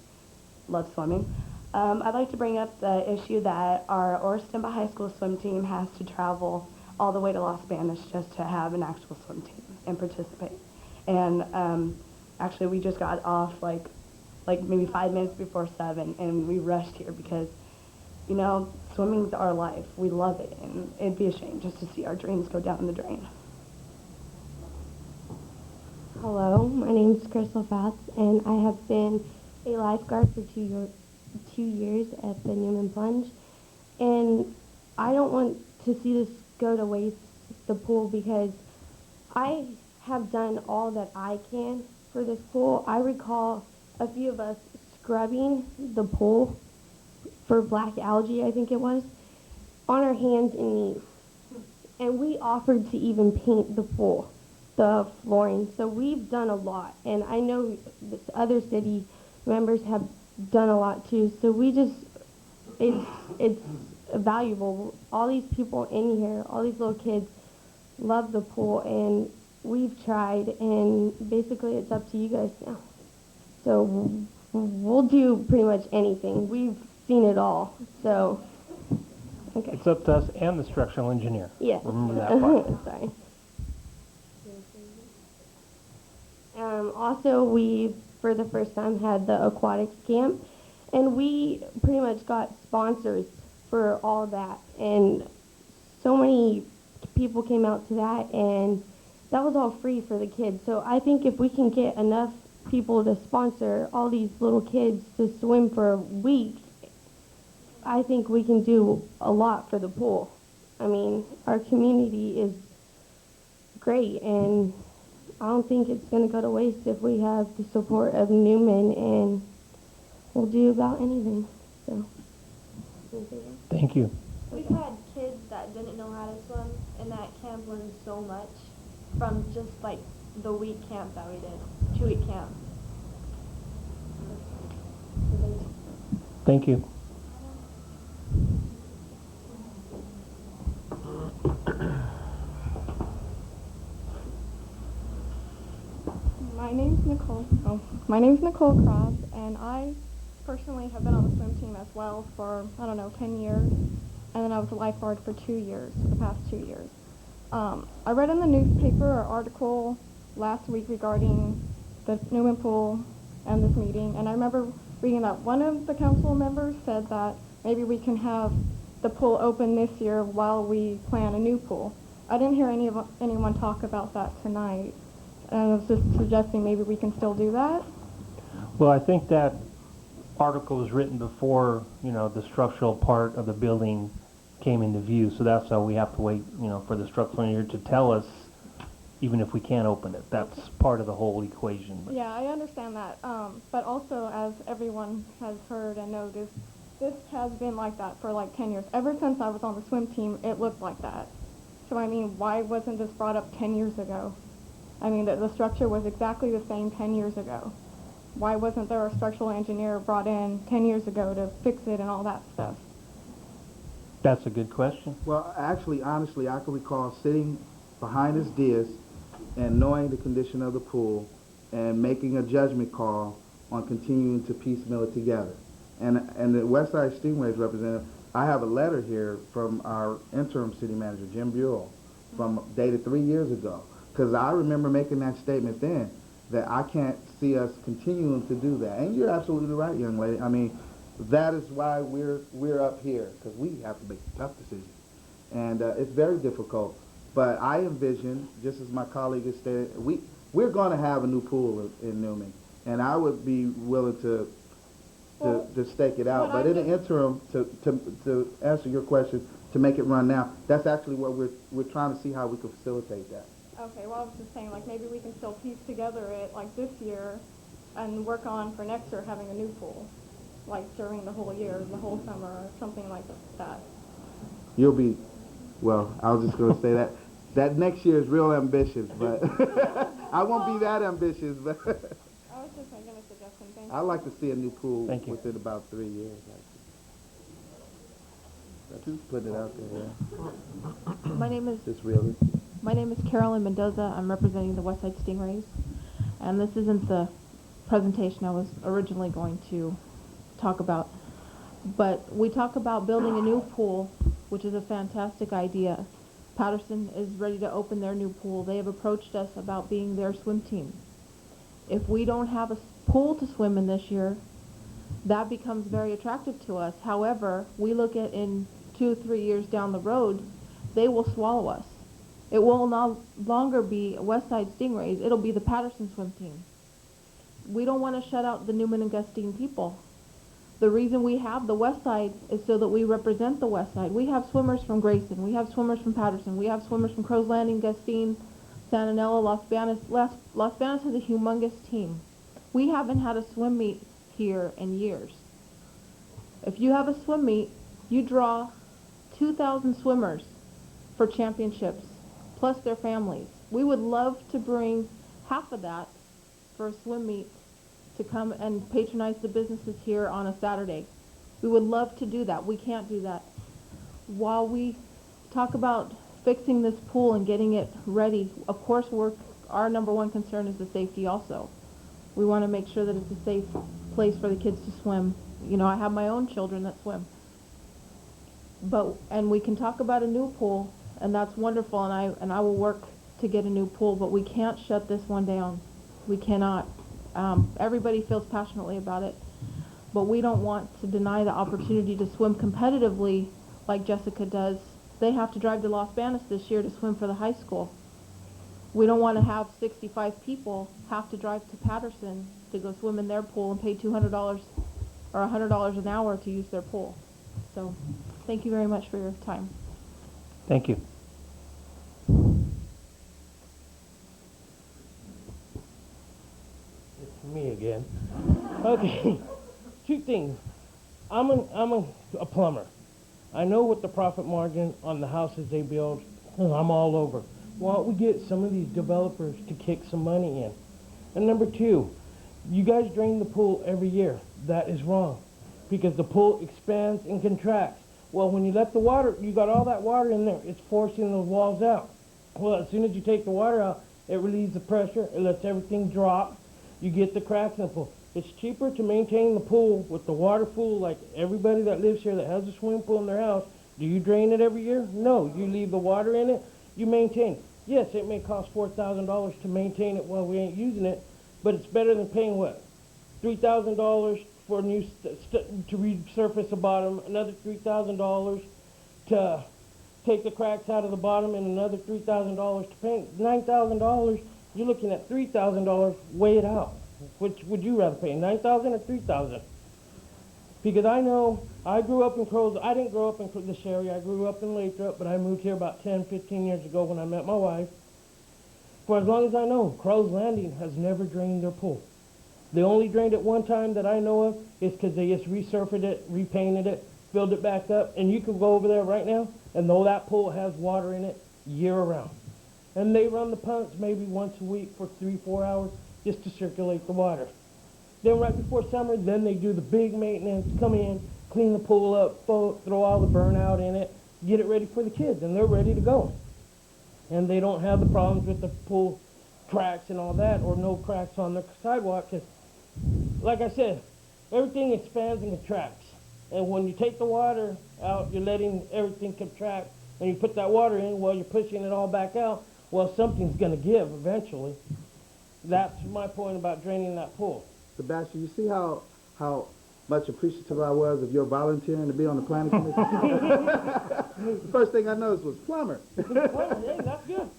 Love swimming. I'd like to bring up the issue that our Orostimba High School swim team has to travel all the way to Los Banos just to have an actual swim team and participate. And actually, we just got off like maybe 5 minutes before 7, and we rushed here because, swimming's our life. We love it, and it'd be a shame just to see our dreams go down the drain. Hello, my name is Crystal Fast, and I have been a lifeguard for 2 years at the Newman Plunge. And I don't want to see this go to waste, the pool, because I have done all that I can for this pool. I recall a few of us scrubbing the pool for black algae, I think it was, on our hands and knees. And we offered to even paint the pool, the flooring. So we've done a lot, and I know that other city members have done a lot too. So it's valuable. All these people in here, all these little kids love the pool, and we've tried, and basically it's up to you guys now. So we'll do pretty much anything. We've seen it all. So okay. It's up to us and the structural engineer. Yes. Remember that part. Sorry. Also, we, for the first time, had the aquatics camp, and we pretty much got sponsors for all that, and so many people came out to that, and that was all free for the kids. So I think if we can get enough people to sponsor all these little kids to swim for a week, I think we can do a lot for the pool. I mean, our community is great, and I don't think it's going to go to waste if we have the support of Newman, and we'll do about anything. So, Thank you. We've had kids that didn't know how to swim, and that camp learned so much from just like the week camp that we did, 2-week camp. Thank you. My name's Nicole Cross, and I personally have been on the swim team as well for, I don't know, 10 years, and then I was a lifeguard for 2 years, for the past 2 years. I read in the newspaper an article last week regarding the Newman pool and this meeting, and I remember reading that one of the council members said that maybe we can have the pool open this year while we plan a new pool. I didn't hear anyone talk about that tonight, and I was just suggesting maybe we can still do that. Well, I think that article was written before, the structural part of the building came into view, so that's why we have to wait, for the structural engineer to tell us, even if we can't open it. That's part of the whole equation. But Yeah, I understand that, but also, as everyone has heard and noticed, this has been like that for like 10 years. Ever since I was on the swim team, it looked like that. So I mean, why wasn't this brought up 10 years ago? I mean, the structure was exactly the same 10 years ago. Why wasn't there a structural engineer brought in 10 years ago to fix it and all that stuff? that's a good question. Well, actually, honestly, I can recall sitting behind this dais and knowing the condition of the pool and making a judgment call on continuing to piecemeal it together. And the West Side Stingrays representative, I have a letter here from our interim city manager, Jim Buell, dated 3 years ago. Because I remember making that statement then, that I can't see us continuing to do that. And you're absolutely right, young lady. I mean, that is why we're up here, because we have to make tough decisions. And it's very difficult. But I envision, just as my colleague has stated, we're going to have a new pool in Newman. And I would be willing to stake it out. But in the interim, to answer your question, to make it run now, that's actually what we're trying to see how we can facilitate that. Okay, well, I was just saying, like, maybe we can still piece together it, like, this year and work on for next year having a new pool, like, during the whole year, the whole summer, or something like that. You'll be, well, I was just going to say that next year is real ambitious, but I won't be that ambitious, but I was just making a suggestion. Thank you. I'd like to see a new pool Thank you. within about 3 years, actually. Just putting it out there. My name is Just really. My name is Carolyn Mendoza. I'm representing the West Side Stingrays, and this isn't the presentation I was originally going to talk about. But we talk about building a new pool, which is a fantastic idea. Patterson is ready to open their new pool. They have approached us about being their swim team. If we don't have a pool to swim in this year, that becomes very attractive to us. However, we look at in 2-3 years down the road, they will swallow us. It will no longer be West Side Stingrays. It'll be the Patterson swim team. We don't want to shut out the Newman and Gustine people. The reason we have the West Side is so that we represent the West Side. We have swimmers from Grayson. We have swimmers from Patterson. We have swimmers from Crow's Landing, Gustine, Santa Anela, Los Banos. Los Banos has a humongous team. We haven't had a swim meet here in years. If you have a swim meet, you draw 2,000 swimmers for championships, plus their families. We would love to bring half of that for a swim meet to come and patronize the businesses here on a Saturday. We would love to do that. We can't do that. While we talk about fixing this pool and getting it ready, of course our number one concern is the safety also. We want to make sure that it's a safe place for the kids to swim. You know, I have my own children that swim. And we can talk about a new pool, and that's wonderful, and I will work to get a new pool, but we can't shut this one down. We cannot. Everybody feels passionately about it, but we don't want to deny the opportunity to swim competitively like Jessica does. They have to drive to Los Banos this year to swim for the high school. We don't want to have 65 people have to drive to Patterson to go swim in their pool and pay $200 or $100 an hour to use their pool. So thank you very much for your time. Thank you. me again. Okay, two things. I'm a plumber. I know what the profit margin on the houses they build, 'cause I'm all over. Why don't we get some of these developers to kick some money in? And number two, you guys drain the pool every year. That is wrong, because the pool expands and contracts. Well, when you let the water, you got all that water in there, it's forcing those walls out. Well, as soon as you take the water out, it relieves the pressure, it lets everything drop, you get the cracks in the pool. It's cheaper to maintain the pool with the water full, like everybody that lives here that has a swimming pool in their house. Do you drain it every year? No, you leave the water in it, you maintain it. Yes, it may cost $4,000 to maintain it while we ain't using it, but it's better than paying what? $3,000 for a new to resurface the bottom, another $3,000 to take the cracks out of the bottom, and another $3,000 to paint. $9,000, you're looking at $3,000, weigh it out. Which would you rather pay, $9,000 or $3,000? Because I know, I grew up in Crow's, I didn't grow up in this area, I grew up in Lathrop, but I moved here about 10, 15 years ago when I met my wife. For as long as I know, Crow's Landing has never drained their pool. They only drained it one time that I know of, is because they just resurfaced it, repainted it, filled it back up, and you can go over there right now and know that pool has water in it year round. And they run the pumps maybe once a week for 3-4 hours just to circulate the water. Then right before summer, then they do the big maintenance, come in, clean the pool up, throw all the burnout in it, get it ready for the kids, and they're ready to go. And they don't have the problems with the pool cracks and all that, or no cracks on the sidewalk, because, like I said, everything expands and contracts. And when you take the water out, you're letting everything contract, and you put that water in, well, you're pushing it all back out, well, something's going to give eventually. That's my point about draining that pool. Sebastian, you see how much appreciative I was of your volunteering to be on the planning commission? The first thing I noticed was plumber. Hey, that's good.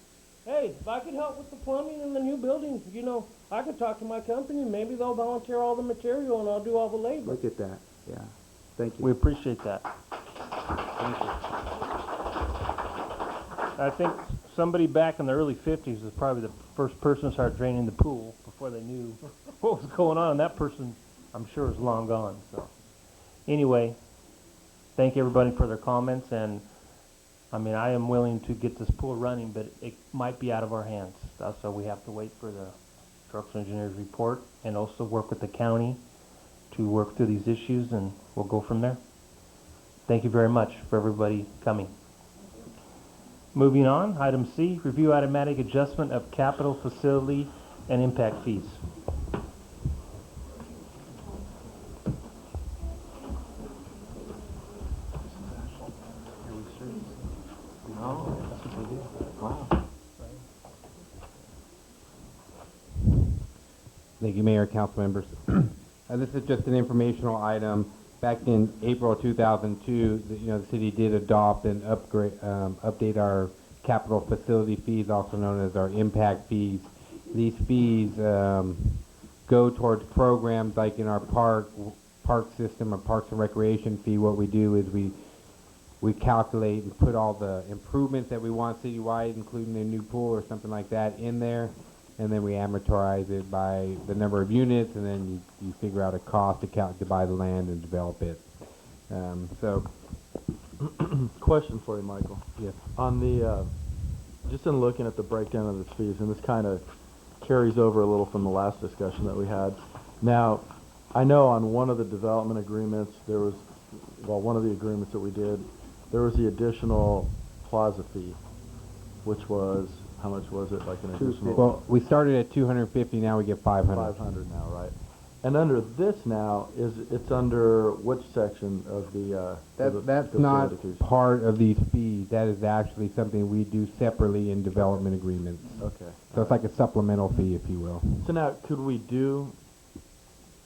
Hey, if I could help with the plumbing in the new building, you know, I could talk to my company, maybe they'll volunteer all the material and I'll do all the labor. Look at that, yeah. Thank you. We appreciate that. Thank you. I think somebody back in the early 50s was probably the first person to start draining the pool before they knew what was going on. And that person, I'm sure, is long gone. So, anyway, thank everybody for their comments. And, I mean, I am willing to get this pool running, but it might be out of our hands. So we have to wait for the structural engineer's report and also work with the county to work through these issues, and we'll go from there. Thank you very much for everybody coming. Moving on, item C, review automatic adjustment of capital facility and impact fees. Thank you, Mayor, council members. This is just an informational item. Back in April 2002, the city did adopt and update our capital facility fees, also known as our impact fees. These fees go towards programs like in our park system, or parks and recreation fee. What we do is we calculate and put all the improvements that we want citywide, including a new pool or something like that, in there, and then we amortize it by the number of units, and then you figure out a cost to buy the land and develop it. Question for you, Michael. Yes. On the, just in looking at the breakdown of the fees, and this kind of carries over a little from the last discussion that we had. Now, I know on one of the development agreements, there was, well, one of the agreements that we did, there was the additional plaza fee, which was, how much was it, like an additional? Well, we started at 250, now we get 500. 500 now, right? And under this now, it's under which section of the that's not part of these fees. That is actually something we do separately in development agreements. Okay. So it's like a supplemental fee, if you will. So now, could we do,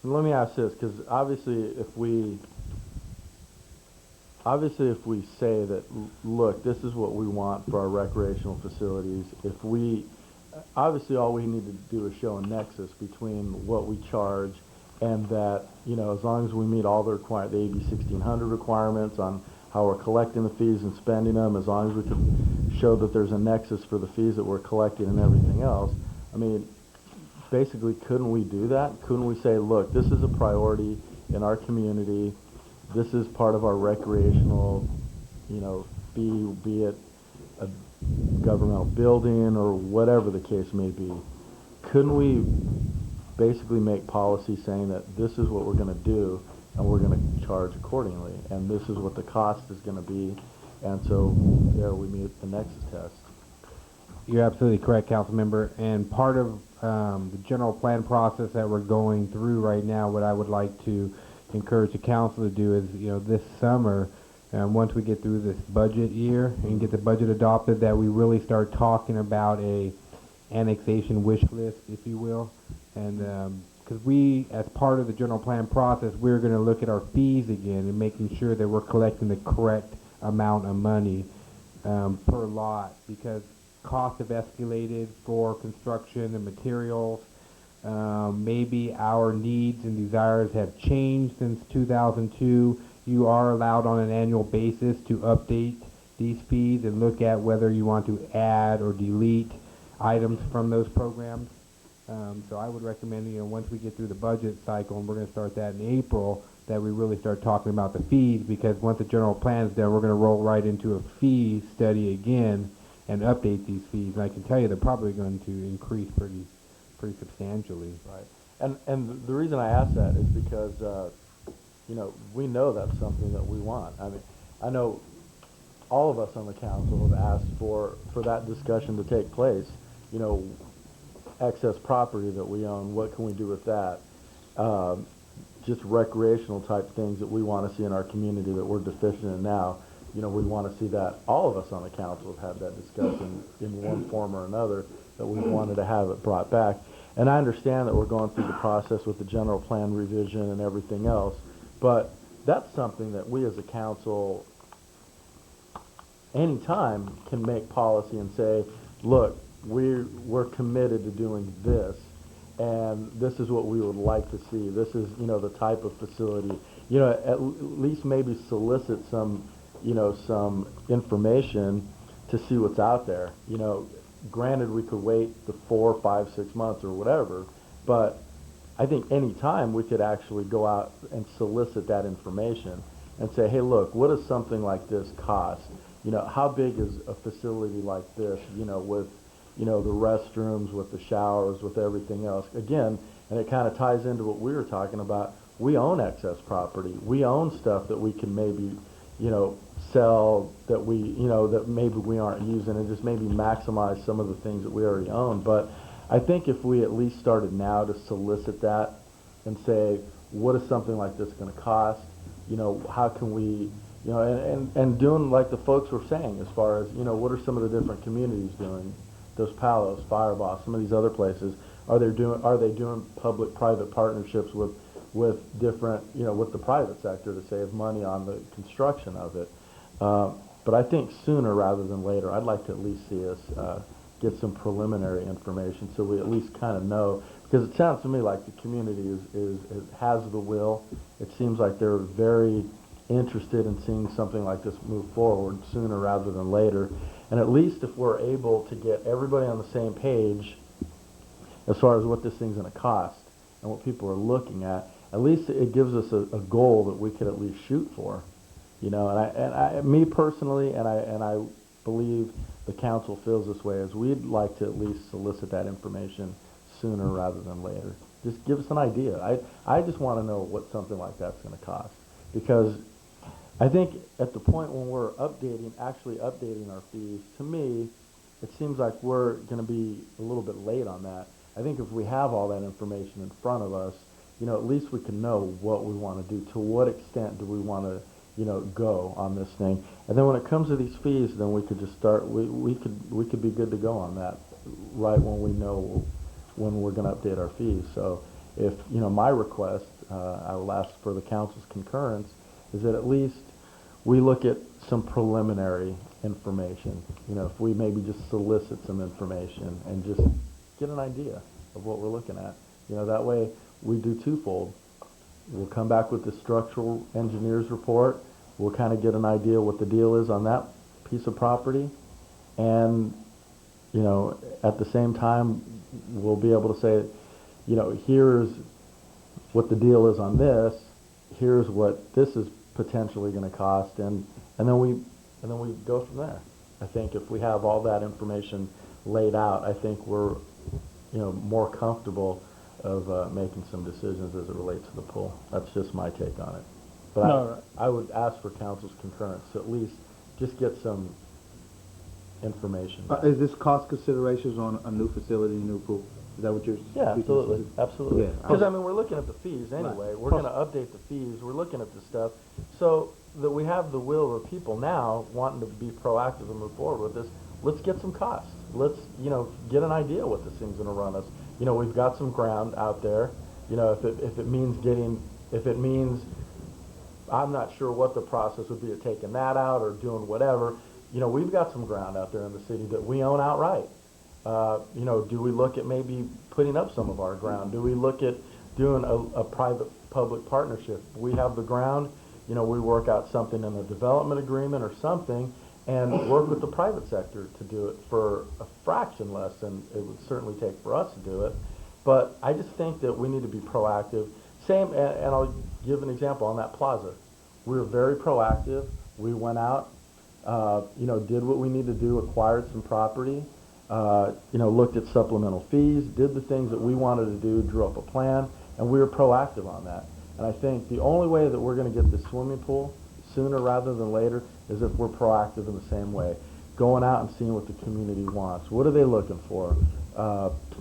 and let me ask this, because obviously if we say that, look, this is what we want for our recreational facilities, if we, obviously all we need to do is show a nexus between what we charge and that, you know, as long as we meet all the AB 1600 requirements on how we're collecting the fees and spending them, as long as we can show that there's a nexus for the fees that we're collecting and everything else, I mean, basically, couldn't we do that? Couldn't we say, look, this is a priority in our community. This is part of our recreational, be it a governmental building or whatever the case may be. Couldn't we basically make policy saying that this is what we're going to do and we're going to charge accordingly, and this is what the cost is going to be, and so there we meet the nexus test. You're absolutely correct, council member. And part of the general plan process that we're going through right now, what I would like to encourage the council to do is, this summer, once we get through this budget year and get the budget adopted, that we really start talking about a annexation wish list, if you will. And because we, as part of the general plan process, we're going to look at our fees again and making sure that we're collecting the correct amount of money per lot, because costs have escalated for construction and materials. Maybe our needs and desires have changed since 2002. You are allowed on an annual basis to update these fees and look at whether you want to add or delete items from those programs. So I would recommend, once we get through the budget cycle, and we're going to start that in April, that we really start talking about the fees, because once the general plan is done, we're going to roll right into a fee study again and update these fees. And I can tell you they're probably going to increase pretty substantially. Right. And the reason I ask that is because, we know that's something that we want. I mean, I know all of us on the council have asked for that discussion to take place. Excess property that we own, what can we do with that? Just recreational type things that we want to see in our community that we're deficient in now. We want to see that. All of us on the council have had that discussion in one form or another, that we wanted to have it brought back. And I understand that we're going through the process with the general plan revision and everything else, but that's something that we as a council anytime can make policy and say, look, we're committed to doing this, and this is what we would like to see. This is, the type of facility. At least maybe solicit some information to see what's out there. Granted, we could wait the 4, 5, 6 months or whatever, but I think any time we could actually go out and solicit that information and say, hey, look, what does something like this cost? How big is a facility like this, with the restrooms, with the showers, with everything else. Again, and it kind of ties into what we were talking about. We own excess property. We own stuff that we can maybe, sell, that we, that maybe we aren't using, and just maybe maximize some of the things that we already own. But I think if we at least started now to solicit that and say, what is something like this going to cost? How can we, and doing like the folks were saying, as far as, what are some of the different communities doing? Dos Palos, Fireboss, some of these other places, are they doing public-private partnerships with different, with the private sector to save money on the construction of it? But I think sooner rather than later, I'd like to at least see us get some preliminary information so we at least kind of know, because it sounds to me like the community has the will. It seems like they're very interested in seeing something like this move forward sooner rather than later. And at least if we're able to get everybody on the same page as far as what this thing's going to cost and what people are looking at least it gives us a goal that we could at least shoot for. And I, me personally, and I believe the council feels this way, is we'd like to at least solicit that information sooner rather than later. Just give us an idea. I just want to know what something like that's going to cost, because I think at the point when we're actually updating our fees, to me, it seems like we're going to be a little bit late on that. I think if we have all that information in front of us, at least we can know what we want to do. To what extent do we want to, go on this thing? And then when it comes to these fees, then we could just start. We could be good to go on that right when we know when we're going to update our fees. So if my request, I will ask for the council's concurrence, is that at least we look at some preliminary information. If we maybe just solicit some information and just get an idea of what we're looking at. That way we do twofold. We'll come back with the structural engineer's report. We'll kind of get an idea what the deal is on that piece of property. And, at the same time, we'll be able to say, you know, here's what the deal is on this, here's what this is potentially going to cost, and then we go from there. I think if we have all that information laid out, I think we're, you know, more comfortable of making some decisions as it relates to the pool. That's just my take on it. But No. I would ask for council's concurrence to at least just get some information. Is this cost considerations on a new facility, new pool? Is that what you're? Yeah, absolutely, absolutely. Yeah. Because I mean, we're looking at the fees anyway. We're going to update the fees. We're looking at the stuff so that we have the will of the people now wanting to be proactive and move forward with this. Let's get some costs. Let's, you know, get an idea what this thing's going to run us. You know, we've got some ground out there. You know, if it means I'm not sure what the process would be of taking that out or doing whatever. You know, we've got some ground out there in the city that we own outright. You know, do we look at maybe putting up some of our ground? Do we look at doing a private-public partnership? We have the ground, you know, we work out something in a development agreement or something and work with the private sector to do it for a fraction less than it would certainly take for us to do it. But I just think that we need to be proactive. And I'll give an example on that plaza. We were very proactive. We went out, you know, did what we need to do, acquired some property, you know, looked at supplemental fees, did the things that we wanted to do, drew up a plan, and we were proactive on that. And I think the only way that we're going to get this swimming pool sooner rather than later is if we're proactive in the same way, going out and seeing what the community wants. What are they looking for?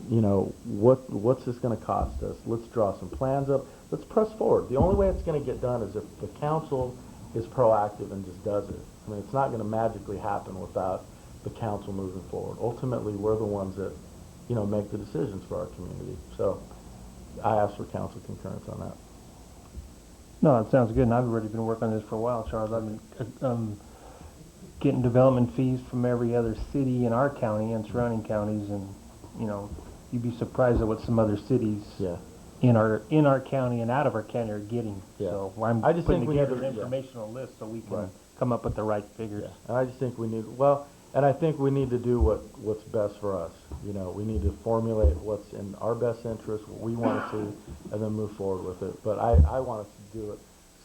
You know, what's this going to cost us? Let's draw some plans up. Let's press forward. The only way it's going to get done is if the council is proactive and just does it. I mean, it's not going to magically happen without the council moving forward. Ultimately, we're the ones that, you know, make the decisions for our community. So I ask for council concurrence on that. No, it sounds good, and I've already been working on this for a while, Charles. I've been getting development fees from every other city in our county and surrounding counties, and, you know, you'd be surprised at what some other cities in our county and out of our county are getting. Yeah. So I'm I just putting think we need together to- an informational list so we can Right. come up with the right figures. And I just think we need, well, and I think we need to do what's best for us. You know, we need to formulate what's in our best interest, what we want to see, and then move forward with it. But I want us to do it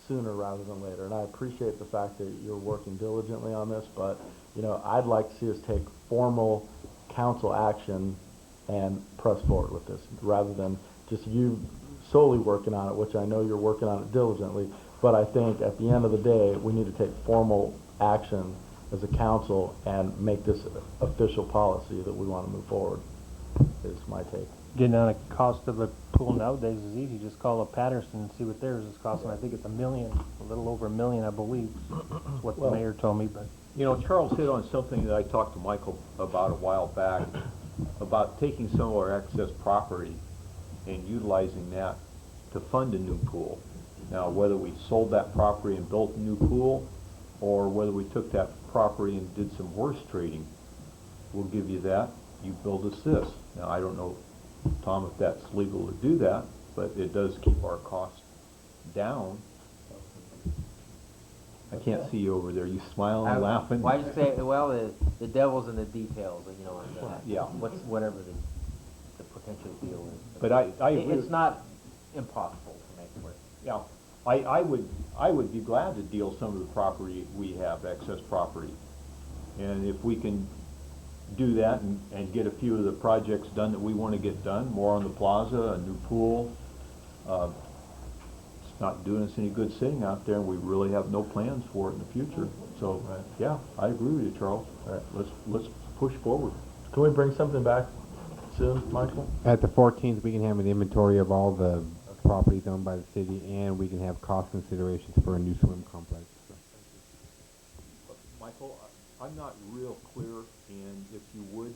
sooner rather than later. And I appreciate the fact that you're working diligently on this, but, you know, I'd like to see us take formal council action and press forward with this, rather than just you solely working on it, which I know you're working on it diligently. But I think at the end of the day, we need to take formal action as a council and make this official policy that we want to move forward, is my take. Getting down the cost of a pool nowadays is easy. Just call up Patterson and see what theirs is costing. I think it's $1 million, a little over $1 million, I believe. That's what the mayor told me. But You know, Charles hit on something that I talked to Michael about a while back, about taking some of our excess property and utilizing that to fund a new pool. Now, whether we sold that property and built a new pool, or whether we took that property and did some horse trading, we'll give you that, you build us this. Now, I don't know, Tom, if that's legal to do that, but it does keep our costs down. I can't see you over there, you smiling and laughing. Why you say, well, the devil's in the details, you know, and, Yeah. whatever the potential deal is. But I agree It's with- not impossible to make work. Yeah, I would be glad to deal some of the property we have, excess property. And if we can do that and get a few of the projects done that we want to get done, more on the plaza, a new pool, it's not doing us any good sitting out there, and we really have no plans for it in the future. So, yeah, I agree with you, Charles. Let's push forward. Can we bring something back soon, Michael? At the 14th, we can have an inventory of all the properties owned by the city, and we can have cost considerations for a new swim complex. Michael, I'm not real clear, and if you would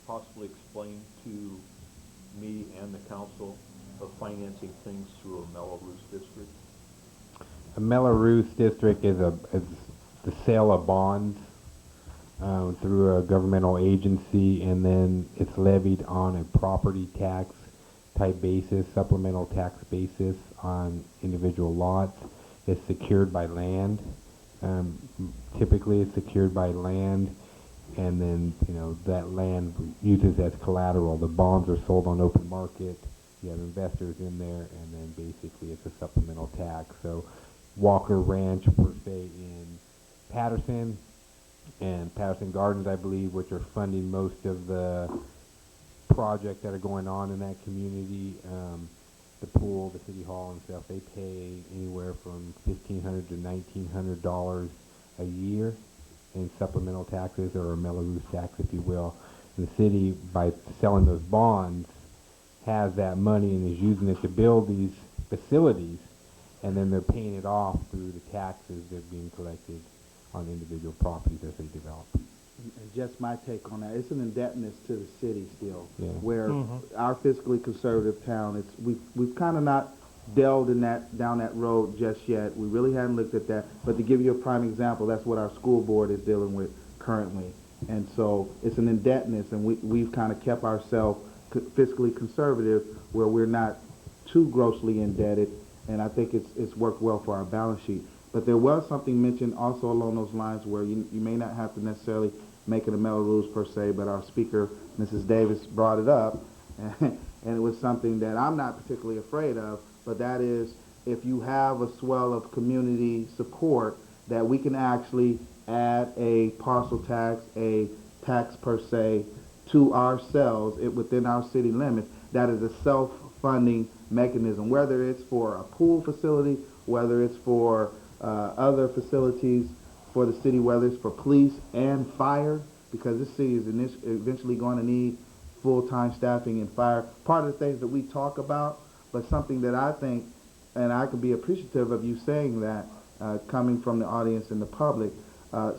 possibly explain to me and the council of financing things through a Melrose district. A Melrose district is the sale of bonds through a governmental agency, and then it's levied on a property tax type basis, supplemental tax basis on individual lots. It's secured by land. Typically it's secured by land, and then, that land uses as collateral. The bonds are sold on open market. You have investors in there, and then basically it's a supplemental tax. So Walker Ranch, per se, in Patterson, and Patterson Gardens, I believe, which are funding most of the projects that are going on in that community. The pool, the city hall and stuff, they pay anywhere from $1,500 to $1,900 a year in supplemental taxes, or a Melrose tax, if you will. And the city, by selling those bonds, has that money and is using it to build these facilities, and then they're paying it off through the taxes that are being collected on individual properties as they develop. And just my take on that, it's an indebtedness to the city still, Yeah. where our fiscally conservative town, we've kind of not delved in down that road just yet. We really haven't looked at that. But to give you a prime example, that's what our school board is dealing with currently. And so it's an indebtedness, and we've kind of kept ourselves fiscally conservative, where we're not too grossly indebted, and I think it's worked well for our balance sheet. But there was something mentioned also along those lines where you may not have to necessarily make it a Melrose per se, but our speaker, Mrs. Davis, brought it up, and it was something that I'm not particularly afraid of, but that is, if you have a swell of community support, that we can actually add a parcel tax, a tax per se, to ourselves within our city limits. That is a self-funding mechanism, whether it's for a pool facility, whether it's for other facilities for the city, whether it's for police and fire, because this city is eventually going to need full-time staffing in fire. Part of the things that we talk about, but something that I think, and I can be appreciative of you saying that, coming from the audience and the public,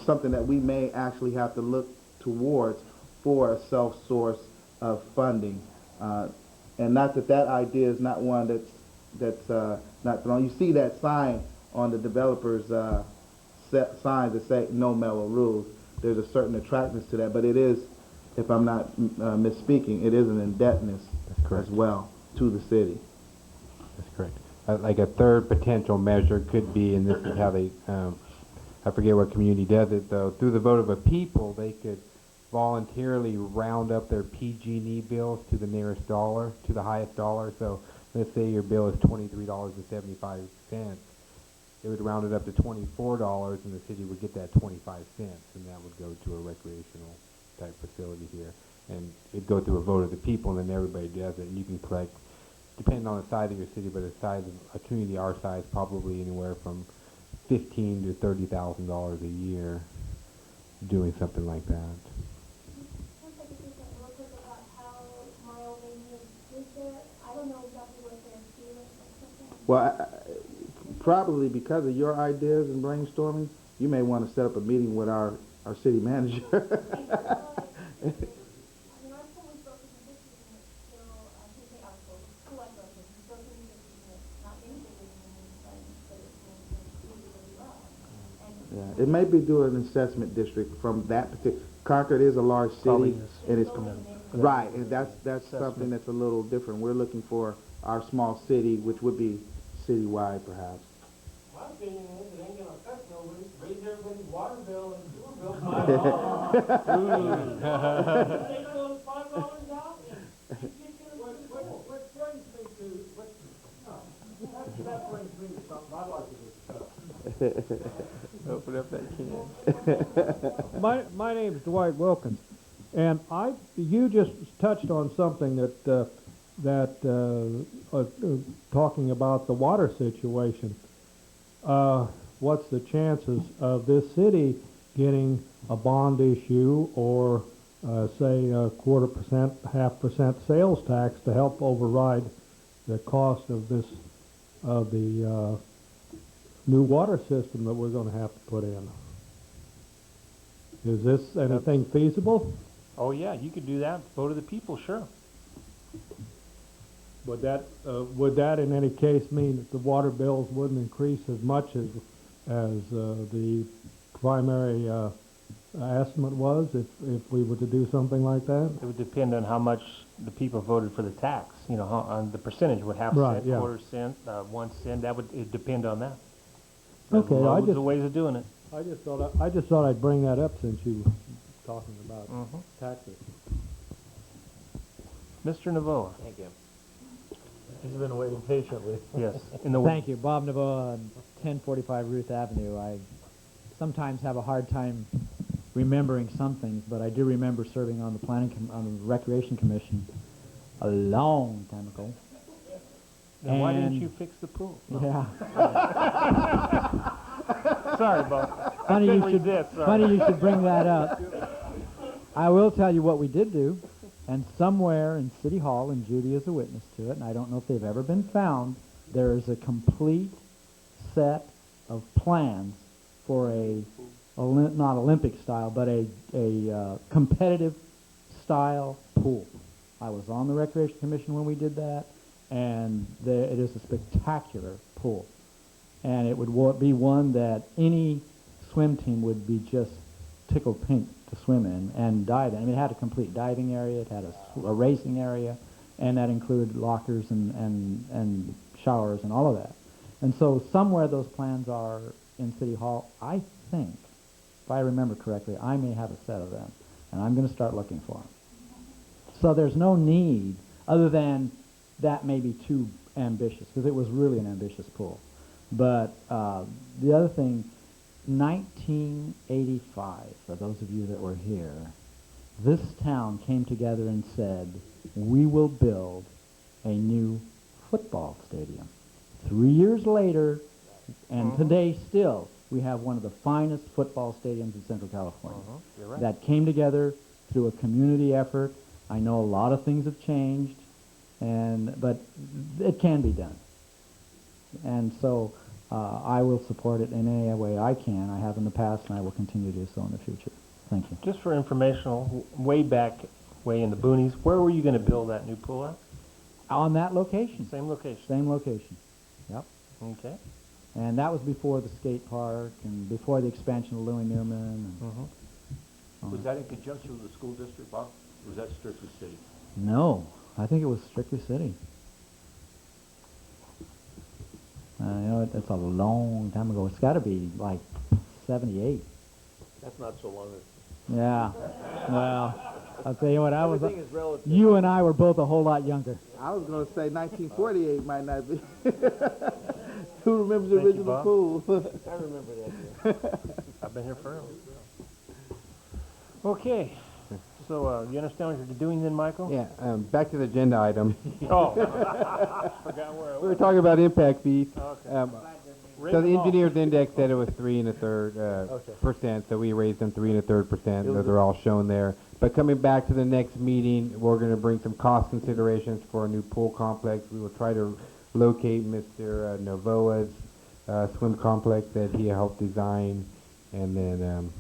something that we may actually have to look towards for a self-source of funding. And not that idea is not one that's not thrown. You see that sign on the developer's signs that say no Melrose. There's a certain attractiveness to that, but it is, if I'm not misspeaking, it is an indebtedness as well to the city. That's correct. Like a third potential measure could be, and this is how they, I forget what community does it though, through the vote of a people, they could voluntarily round up their PG&E bills to the nearest dollar, to the highest dollar. So let's say your bill is $23.75. They would round it up to $24, and the city would get that 25 cents, and that would go to a recreational type facility here. And it'd go through a vote of the people, and then everybody does it, and you can collect, depending on the size of your city, but the size of a community our size, probably anywhere from $15,000 to $30,000 a year doing something like that. Well, probably because of your ideas and brainstorming, you may want to set up a meeting with our city manager. Yeah, it may be doing an assessment district from that particular. Concord is a large city, and it's right, and that's something that's a little different. We're looking for our small city, which would be citywide, perhaps. My opinion is it ain't gonna affect nobody. Raise everybody's water bill and sewer bill $5. Take those $5 out and which brings me to that brings me to something I'd like to discuss. Open up that can. My name's Dwight Wilkins, and you just touched on something talking about the water situation. What's the chances of this city getting a bond issue or say a 0.25%, 0.5% sales tax to help override the cost of the new water system that we're going to have to put in? Is this anything feasible? Oh yeah, you could do that. Vote of the people, sure. Would that in any case mean that the water bills wouldn't increase as much as the primary estimate was if we were to do something like that? It would depend on how much the people voted for the tax. You know, on the percentage would have Right, cent, yeah. 1/4 cent, 1 cent. That would depend on that. Okay, There's loads of ways of doing it. I just thought I'd bring that up since you talking about taxes. Mr. Navoa. Thank you. He's been waiting patiently. Yes. In the Thank you. Bob Naveau on 1045 Ruth Avenue. I sometimes have a hard time remembering some things, but I do remember serving on the on the Recreation Commission a long time ago. Then why didn't And- you fix the pool? Yeah. Sorry, Bob. Funny you Couldn't should. resist, sorry. Funny you should bring that up. I will tell you what we did do, and somewhere in City Hall, and Judy is a witness to it, and I don't know if they've ever been found. There is a complete set of plans for not Olympic style, but a competitive style pool. I was on the Recreation Commission when we did that, and it is a spectacular pool. And it would be one that any swim team would be just tickled pink to swim in and dive in. I mean, it had a complete diving area, it had a racing area, and that included lockers and showers and all of that. And so somewhere those plans are in City Hall. I think, if I remember correctly, I may have a set of them, and I'm going to start looking for them. So there's no need, other than that may be too ambitious, because it was really an ambitious pool. But the other thing, 1985, for those of you that were here, this town came together and said, we will build a new football stadium. 3 years later, and today still, we have one of the finest football stadiums in Central California. You're right. That came together through a community effort. I know a lot of things have changed, but it can be done. And so I will support it in any way I can. I have in the past, and I will continue to do so in the future. Thank you. Just for informational, way back, way in the boonies, where were you going to build that new pool at? On that location. Same location. Same location. Yep. Okay. And that was before the skate park and before the expansion of Louis Newman. And, Was that in conjunction with the school district, Bob? Or was that strictly city? No, I think it was strictly city. You know, it's a long time ago. It's got to be like 78. That's not so long. Yeah. Well, I'll tell you what, Everything is relative. you and I were both a whole lot younger. I was going to say 1948 might not be. Who remembers the Thank you, original Bob. pool? I remember that. I've been here forever. Okay. So, you understand what you're doing then, Michael? Yeah, back to the agenda item. Oh. Forgot where I We were was. talking about impact fees. Okay. So the engineer's index said it was 3 1/3 percent, so we raised them 3 1/3%. Those are all shown there. But coming back to the next meeting, we're going to bring some cost considerations for a new pool complex. We will try to locate Mr. Novoa's swim complex that he helped design, and then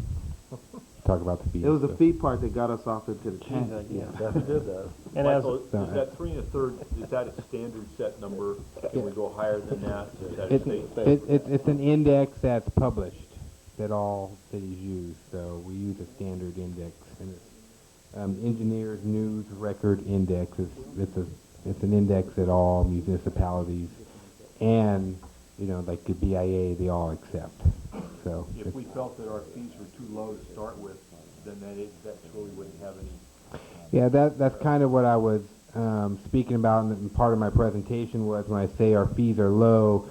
talk about the fees. It was the fee part that got us off into the tank. Yeah, that's good though. And as Michael, is that 3 1/3, is that a standard set number? Can we go higher than that? Is that a state? It's an index that's published that all cities use, so we use a standard index, and it's Engineers News Record Index. It's an index that all municipalities and like the BIA, they all accept. So If we felt that our fees were too low to start with, then that really wouldn't have any. yeah, that's kind of what I was speaking about, and part of my presentation was when I say our fees are low,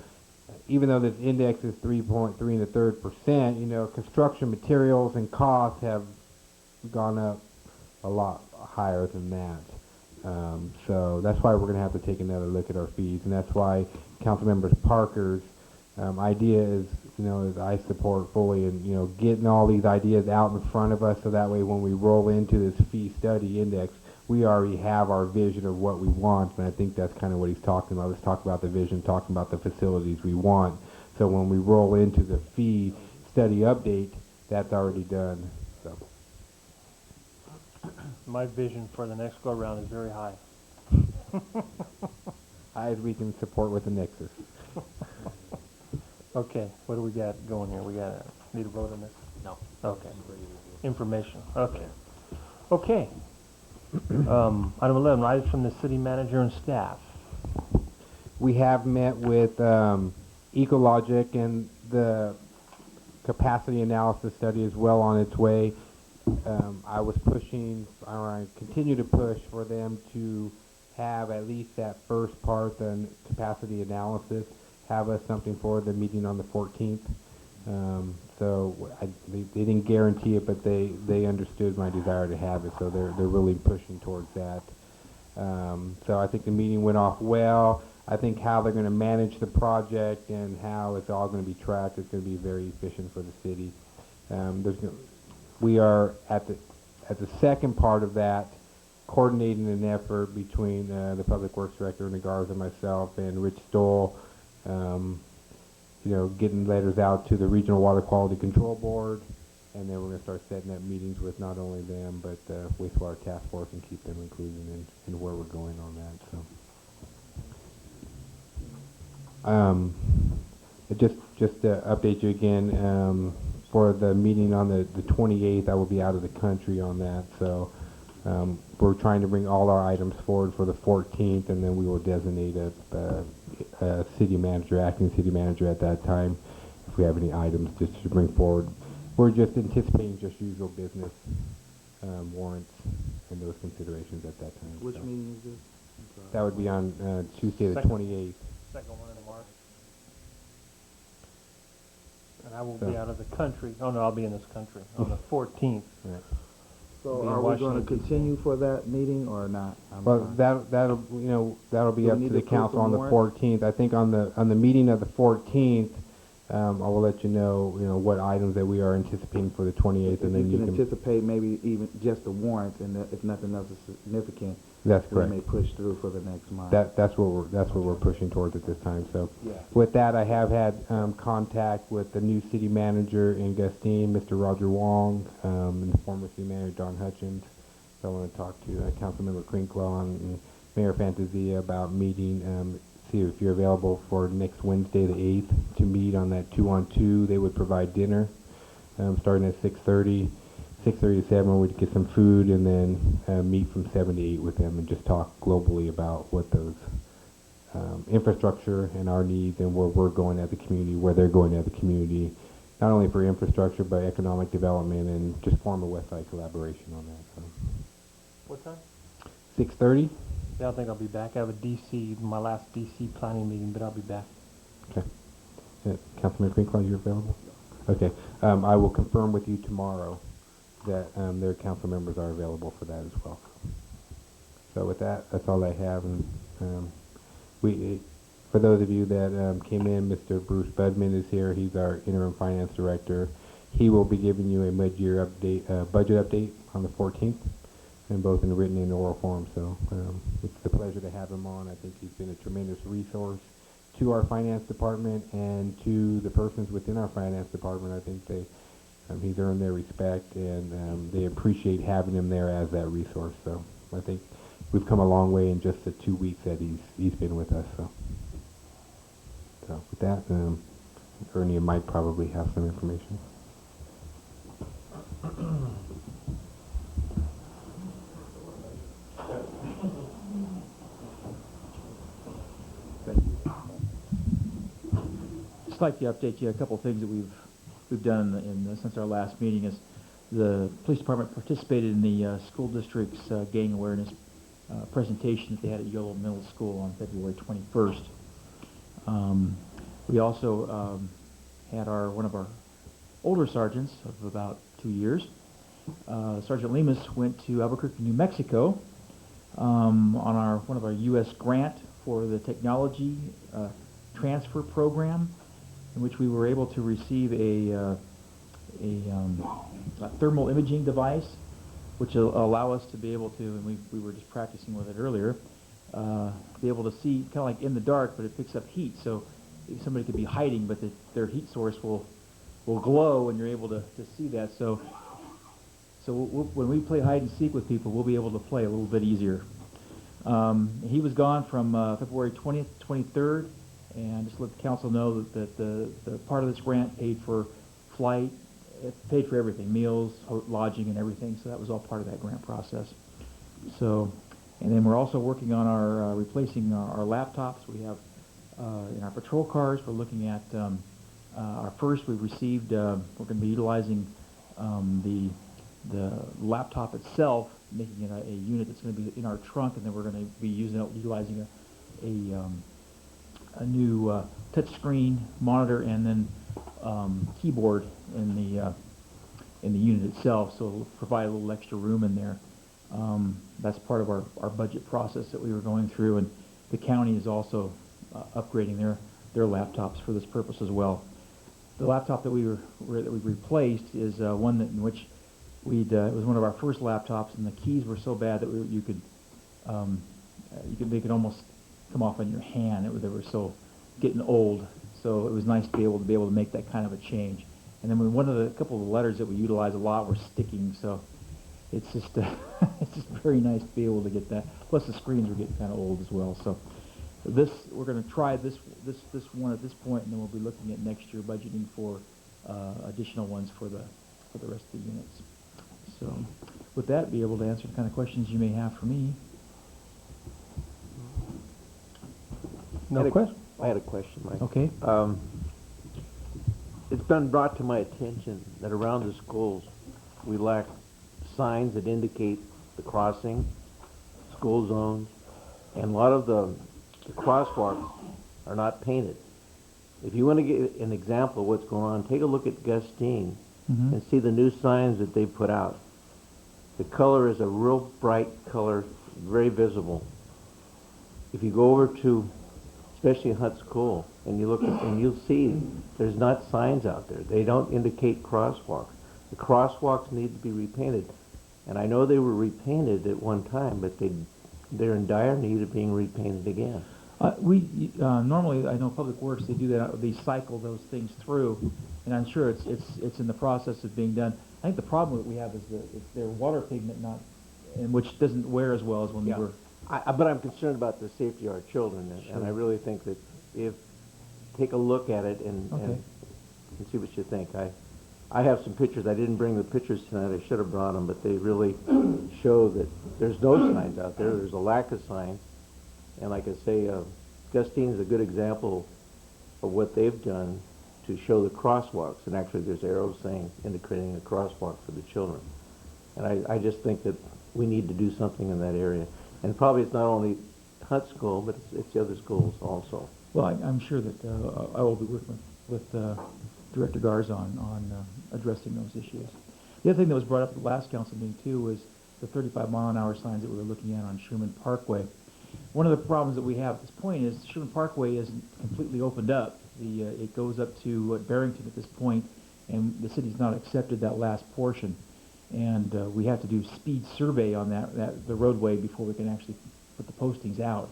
even though this index is 3.3 1/3%, construction materials and costs have gone up a lot higher than that. So that's why we're going to have to take another look at our fees, and that's why Councilmember Parker's idea is, is I support fully, and getting all these ideas out in front of us, so that way when we roll into this fee study index, we already have our vision of what we want, and I think that's kind of what he's talking about. Let's talk about the vision, talking about the facilities we want. So when we roll into the fee study update, that's already done. So. my vision for the next go-around is very high. High as we can support with the Nexus. Okay, what do we got going here? We got need a vote on this? No. Okay. Information. Okay. Okay. Item 11, items from the city manager and staff. We have met with Ecologic, and the capacity analysis study is well on its way. I was pushing, I continue to push for them to have at least that first part, the capacity analysis, have us something for the meeting on the 14th. They didn't guarantee it, but they understood my desire to have it, so they're really pushing towards that. So I think the meeting went off well. I think how they're going to manage the project and how it's all going to be tracked is going to be very efficient for the city. We are at the second part of that, coordinating an effort between the Public Works Director, Garza, myself, and Rich Stoll, getting letters out to the Regional Water Quality Control Board, and then we're going to start setting up meetings with not only them, but Wastewater Task Force, and keep them included in where we're going on that. So, just to update you again, for the meeting on the 28th, I will be out of the country on that, so we're trying to bring all our items forward for the 14th, and then we will designate a city manager, acting city manager at that time, if we have any items just to bring forward. We're just anticipating just usual business, warrants, and those considerations at that time. Which so. meeting is this? That would be on Tuesday the 28th. Second one in March. And I will be out of the country. Oh, no, I'll be in this country on the 14th. Right. So are we going to continue for that meeting or not? Well, that'll be up to the council on the 14th. I think on the meeting of the 14th, I will let you know what items that we are anticipating for the 28th, and then you can anticipate maybe even just the warrants, and if nothing else is significant, that's correct. We may push through for the next month. That's what we're pushing towards at this time. So, yeah. With that, I have had contact with the new city manager in Gustine, Mr. Roger Wong, and the former city manager Don Hutchins. So I want to talk to Councilmember Crinklow and Mayor Fantasia about meeting. See if you're available for next Wednesday, the 8th, to meet on that 2-on-2. They would provide dinner, starting at 6:30. 6:30 to 7, we'd get some food, and then meet from 7 to 8 with them and just talk globally about what those infrastructure and our needs and where we're going as a community, where they're going as a community, not only for infrastructure but economic development, and just form a West Side collaboration on that. So. What time? 6:30. I don't think I'll be back. I have a DC, my last DC planning meeting, but I'll be back. Okay. Councilman Crinklow, you're available? Okay. I will confirm with you tomorrow that their council members are available for that as well. So with that, that's all I have. And for those of you that came in, Mr. Bruce Budman is here. He's our interim finance director. He will be giving you a mid-year update, budget update on the 14th, and both in written and oral form. So it's a pleasure to have him on. I think he's been a tremendous resource to our finance department and to the persons within our finance department. I think he's earned their respect, and they appreciate having him there as that resource. So I think we've come a long way in just the 2 weeks that he's been with us. So with that, Ernie and Mike probably have some information. Just like to update you a couple of things that we've done since our last meeting. Is the police department participated in the school district's gang awareness presentation that they had at Yolo Middle School on February 21st. We also had one of our older sergeants of about 2 years. Sergeant Lemus went to Albuquerque, New Mexico on one of our U.S. grant for the technology transfer program, in which we were able to receive a thermal imaging device, which will allow us to be able to, and we were just practicing with it earlier, be able to see kind of like in the dark, but it picks up heat. So somebody could be hiding, but their heat source will glow, and you're able to see that. So when we play hide and seek with people, we'll be able to play a little bit easier. He was gone from February 20th to 23rd, and just let the council know that the part of this grant paid for flight, it paid for everything, meals, lodging, and everything. So that was all part of that grant process. So, and then we're also working on our replacing our laptops. We have in our patrol cars. We're looking at our first. We received. We're going to be utilizing the the laptop itself, making it a unit that's going to be in our trunk, and then we're going to be utilizing a new touchscreen monitor and then keyboard in the unit itself, so it'll provide a little extra room in there. That's part of our budget process that we were going through, and the county is also upgrading their laptops for this purpose as well. The laptop that we replaced is one that in which it was one of our first laptops, and the keys were so bad that they could almost come off on your hand. They were so getting old. So it was nice to be able to make that kind of a change. And then a couple of the letters that we utilize a lot were sticking, so it's just it's just very nice to be able to get that. Plus the screens were getting kind of old as well. So we're going to try this one at this point, and then we'll be looking at next year budgeting for additional ones for the rest of the units. So with that, be able to answer the kind of questions you may have for me. No question. I had a question, Mike. Okay. It's been brought to my attention that around the schools, we lack signs that indicate the crossing, school zones, and a lot of the crosswalks are not painted. If you want to get an example of what's going on, take a look at Gustine and see the new signs that they put out. The color is a real bright color, very visible. If you go over to, especially Hunt School, and you look and you'll see there's not signs out there. They don't indicate crosswalks. The crosswalks need to be repainted. And I know they were repainted at one time, but they're in dire need of being repainted again. Normally, I know Public Works, they do that. They cycle those things through, and I'm sure it's in the process of being done. I think the problem that we have is their water pigment which doesn't wear as well as when we were. But I'm concerned about the safety of our children, and I really think that take a look at it and see what you think. I have some pictures. I didn't bring the pictures tonight. I should have brought them, but they really show that there's no signs out there. There's a lack of signs. And like I say, Gustine is a good example of what they've done to show the crosswalks. And actually there's arrows indicating a crosswalk for the children. And I just think that we need to do something in that area. And probably it's not only Hunt School, but it's the other schools also. Well, I'm sure that I will be working with Director Garza on addressing those issues. The other thing that was brought up at the last council meeting too was the 35-mile-an-hour signs that we were looking at on Sherman Parkway. One of the problems that we have at this point is Sherman Parkway isn't completely opened up. It goes up to Barrington at this point, and the city's not accepted that last portion. And we have to do speed survey on the roadway before we can actually put the postings out.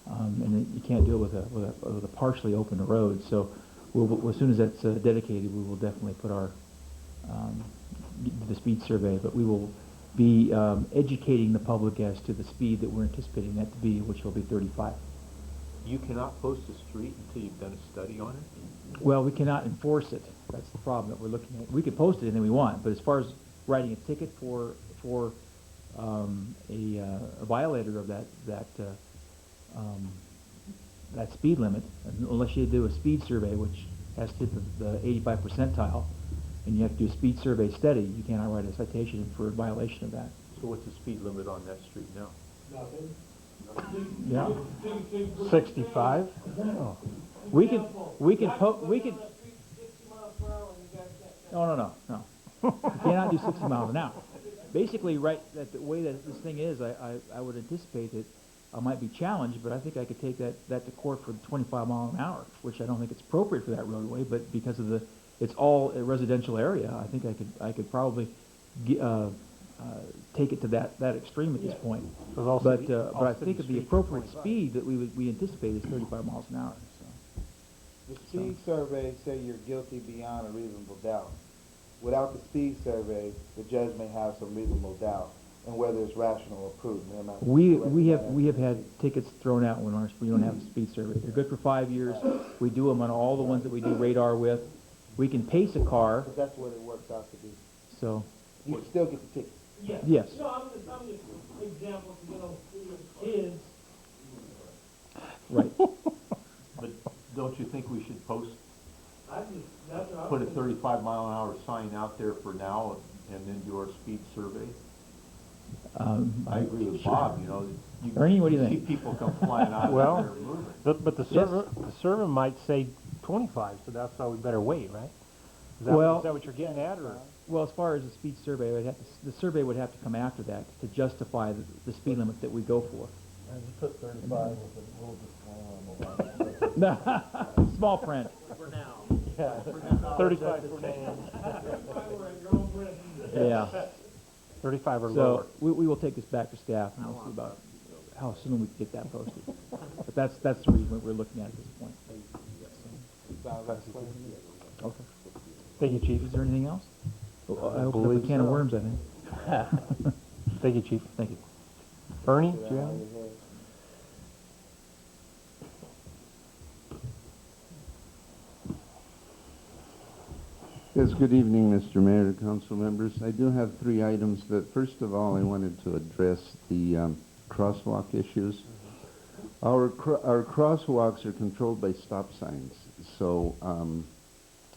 And you can't do it with a partially open road. So as soon as that's dedicated, we will definitely put the speed survey. But we will be educating the public as to the speed that we're anticipating that to be, which will be 35. You cannot post a street until you've done a study on it? Well, we cannot enforce it. That's the problem that we're looking at. We can post it anything we want, but as far as writing a ticket for a violator of that speed limit, unless you do a speed survey, which has to hit the 85 percentile, and you have to do a speed survey study, you cannot write a citation for a violation of that. So what's the speed limit on that street now? Yeah. 65? Oh. We can. No. You cannot do 60 miles an hour. Basically, the way that this thing is, I would anticipate that I might be challenged, but I think I could take that to court for 25 miles an hour, which I don't think it's appropriate for that roadway, but because of it's all a residential area, I think I could probably take it to that extreme at this point. But I think the appropriate speed that we anticipate is 35 miles an hour. So. The speed survey say you're guilty beyond a reasonable doubt. Without the speed survey, the judge may have some reasonable doubt and whether it's rational or prudent. We have had tickets thrown out when we don't have a speed survey. They're good for 5 years. We do them on all the ones that we do radar with. We can pace a car. But that's what it works out to be. So you can still get the ticket. Yes. No, I'm just examples, kids. Right. But don't you think we should put a 35-mile-an-hour sign out there for now and then do our speed survey? I I agree with Bob, you know. Ernie, what do you see think? people come flying out of Well, there moving. but the Yes. server might say 25, so that's why we better wait, right? Is that, Well- is that what you're getting at, or? Well, as far as the speed survey, the survey would have to come after that to justify the speed limit that we go for. I just put 35 with a little disclaimer on the line. Small print. For now. Yeah. 35 for now. Yeah. 35 or So lower. we will take this back to staff and we'll see about how soon we can get that posted. But that's the reason we're looking at this point. Okay. Thank you, Chief. Is there anything else? Oh, I opened up believe a can of so. worms, I think. Thank you, Chief. Thank you. Ernie, do you have? Yes, good evening, Mr. Mayor, council members. I do have 3 items, but first of all, I wanted to address the crosswalk issues. Our crosswalks are controlled by stop signs, so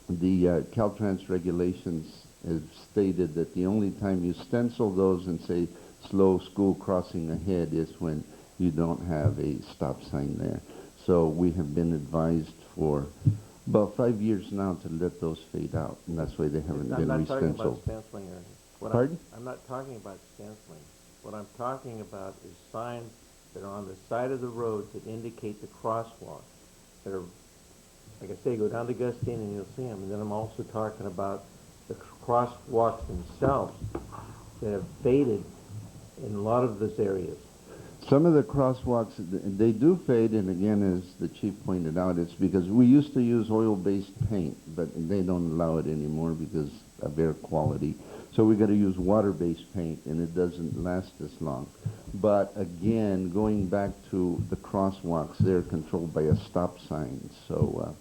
the Caltrans regulations have stated that the only time you stencil those and say slow school crossing ahead is when you don't have a stop sign there. So we have been advised for about 5 years now to let those fade out, and that's why they haven't been I'm not talking about re-stenciled. stenciling, Ernie. Pardon? I'm not talking about stenciling. What I'm talking about is signs that are on the side of the road that indicate the crosswalk, that are, like I say, go down to Gustine and you'll see them. And then I'm also talking about the crosswalks themselves that have faded in a lot of those areas. Some of the crosswalks, they do fade, and again, as the chief pointed out, it's because we used to use oil-based paint, but they don't allow it anymore because of air quality. So we got to use water-based paint, and it doesn't last as long. But again, going back to the crosswalks, they're controlled by a stop sign. So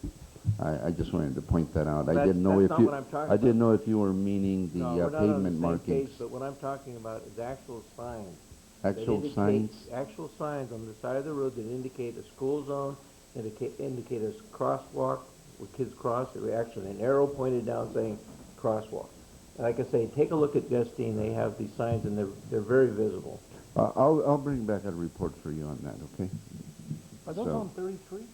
I just wanted to point that out. I didn't know if not you, what I'm talking I didn't about. know if you were meaning the No, we're not on the pavement same markings. page, but what I'm talking about is actual signs. Actual that indicate- signs? Actual signs on the side of the road that indicate a school zone, indicate a crosswalk where kids cross, or actually an arrow pointed down saying crosswalk. Like I say, take a look at Gustine. They have these signs, and they're very visible. I'll bring back a report for you on that, okay? Are those So- on 33?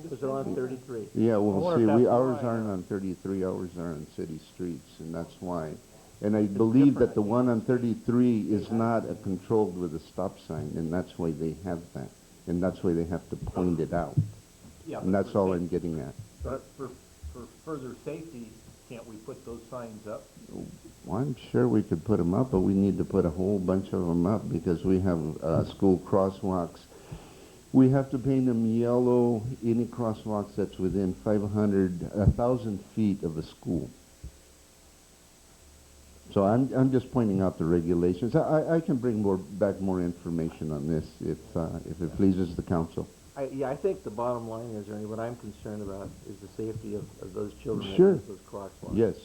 Because they're on 33. Yeah, I well, wonder see, if that's ours why, aren't on 33, ours are on city streets, and that's why. And I believe that the one on 33 is not controlled with a stop sign, and that's why they have that. And that's why they have to point it out. Yeah, And but that's for all sa- I'm getting at. But for further safety, can't we put those signs up? Well, I'm sure we could put them up, but we need to put a whole bunch of them up because we have school crosswalks. We have to paint them yellow, any crosswalks that's within 1,000 feet of a school. So I'm just pointing out the regulations. I can bring back more information on this if it pleases the council. I think the bottom line is, Ernie, what I'm concerned about is the safety of those children that Sure. use those crosswalks. Yes,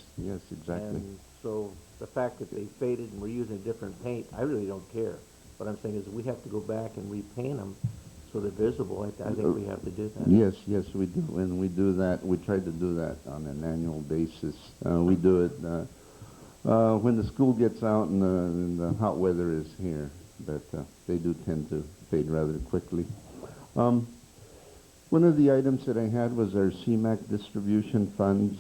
exactly. And so the fact that they faded and we're using different paint, I really don't care. What I'm saying is we have to go back and repaint them so they're visible. I think we have to do that. Yes, we do, and we do that. We try to do that on an annual basis. We do it when the school gets out and the hot weather is here, but they do tend to fade rather quickly. One of the items that I had was our CMAQ distribution funds.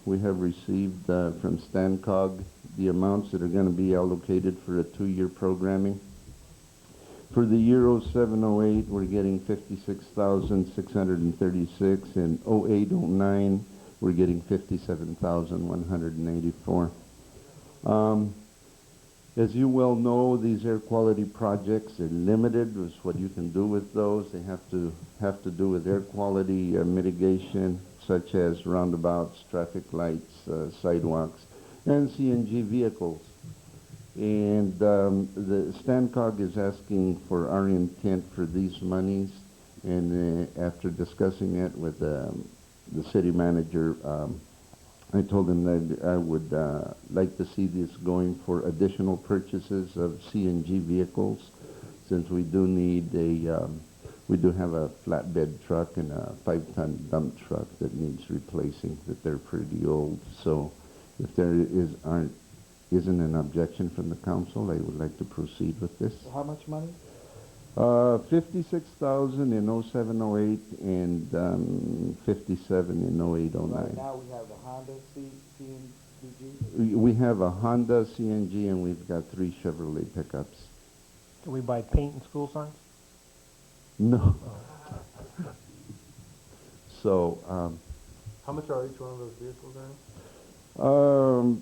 We have received from StanCog the amounts that are going to be allocated for a 2-year programming. For the year 07-08, we're getting 56,636, and 08-09, we're getting 57,184. As you well know, these air quality projects are limited with what you can do with those. They have to do with air quality mitigation, such as roundabouts, traffic lights, sidewalks, and CNG vehicles. And the StanCog is asking for our intent for these monies, and after discussing it with the city manager, I told him that I would like to see this going for additional purchases of CNG vehicles, since we do need we do have a flatbed truck and a 5-ton dump truck that needs replacing, that they're pretty old. So if there aren't isn't an objection from the council, I would like to proceed with this. How much money? 56,000 in 0708 and 57 in 0809. Right now we have the Honda CNG. We have a Honda CNG and we've got 3 Chevrolet pickups. Do we buy paint and school signs? No. So, How much are each one of those vehicles, Aaron?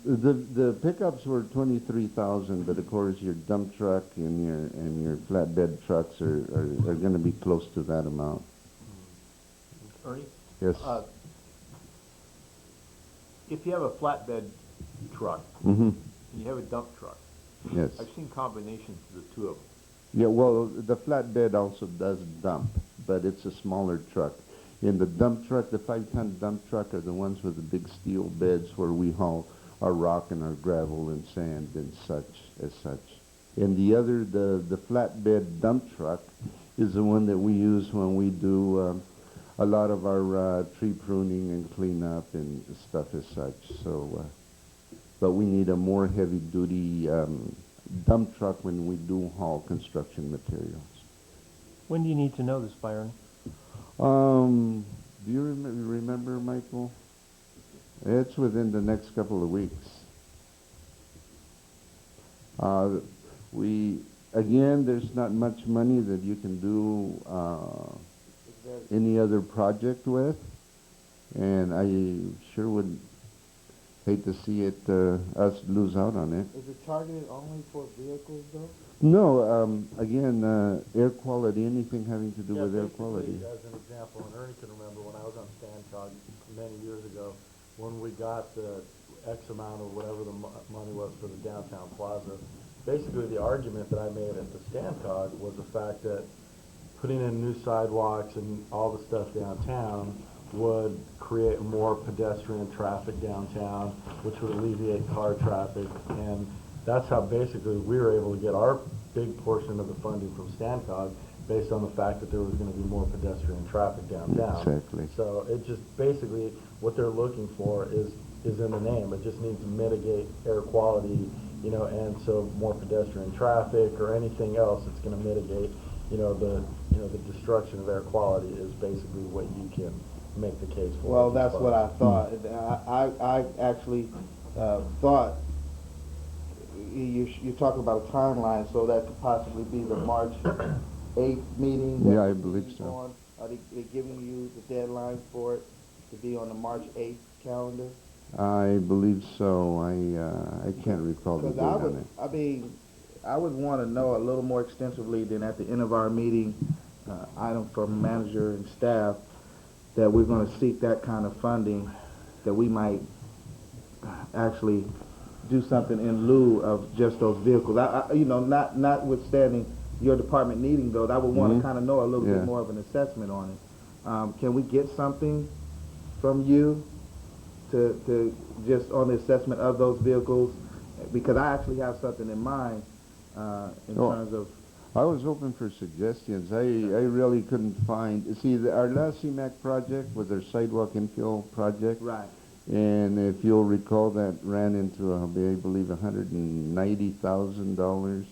the pickups were 23,000, but of course your dump truck and your flatbed trucks are going to be close to that amount. Ernie? Yes. If you have a flatbed truck, Mm-hmm. and you have a dump truck, Yes. I've seen combinations of the two of them. Yeah, well, the flatbed also does dump, but it's a smaller truck. In the dump truck, the 5-ton dump truck are the ones with the big steel beds where we haul our rock and our gravel and sand and such. And the other, the flatbed dump truck is the one that we use when we do a lot of our tree pruning and cleanup and stuff as such. So, but we need a more heavy-duty dump truck when we do haul construction materials. When do you need to know this, Byron? Do you remember, Michael? It's within the next couple of weeks. Again, there's not much money that you can do any other project with, and I sure would hate to see it us lose out on it. Is it targeted only for vehicles, though? No, again, air quality, anything having to do with air quality. As an example, and Ernie can remember when I was on Stancog many years ago, when we got the X amount or whatever the money was for the downtown plaza, basically the argument that I made at the Stancog was the fact that putting in new sidewalks and all the stuff downtown would create more pedestrian traffic downtown, which would alleviate car traffic, and that's how basically we were able to get our big portion of the funding from Stancog based on the fact that there was going to be more pedestrian traffic downtown. Exactly. So it just basically what they're looking for is in the name. It just needs to mitigate air quality, and so more pedestrian traffic or anything else that's going to mitigate, the destruction of air quality is basically what you can make the case for. Well, that's what I thought. I actually thought you talk about a timeline, so that could possibly be the March 8th meeting. Yeah, I believe so. Are they giving you the deadline for it to be on the March 8th calendar? I believe so. I can't recall the date on it. I would want to know a little more extensively than at the end of our meeting, item from manager and staff, that we're going to seek that kind of funding, that we might actually do something in lieu of just those vehicles. Notwithstanding your department needing those, I would want to kind of know a little bit more of an assessment on it. Can we get something from you to just on the assessment of those vehicles? Because I actually have something in mind in terms of. I was hoping for suggestions. I really couldn't find. See, our last CMAC project was our sidewalk infill project. Right. And if you'll recall, that ran into, I believe, $190,000,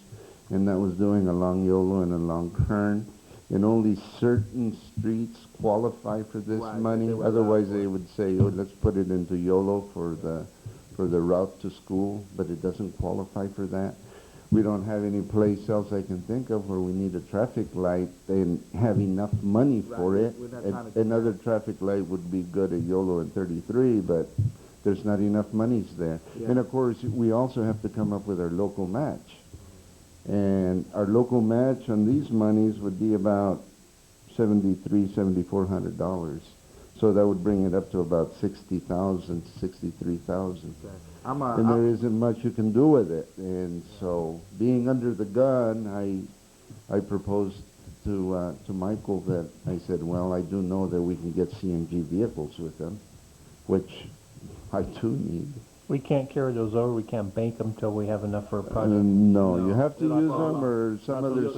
and that was doing along Yolo and along Kern. And only certain streets qualify for this money. Otherwise, they would say, "Oh, let's put it into Yolo for the route to school," but it doesn't qualify for that. We don't have any place else I can think of where we need a traffic light and have enough money for it. Another traffic light would be good at Yolo and 33, but there's not enough monies there. Yeah. And of course, we also have to come up with our local match. And our local match on these monies would be about $7,400. So that would bring it up to about $60,000, $63,000. And there isn't much you can do with it. And so, being under the gun, I proposed to Michael that I said, well, I do know that we can get CNG vehicles with them, which I too need. We can't carry those over. We can't bank them till we have enough for a project. No, you have to use them, or some other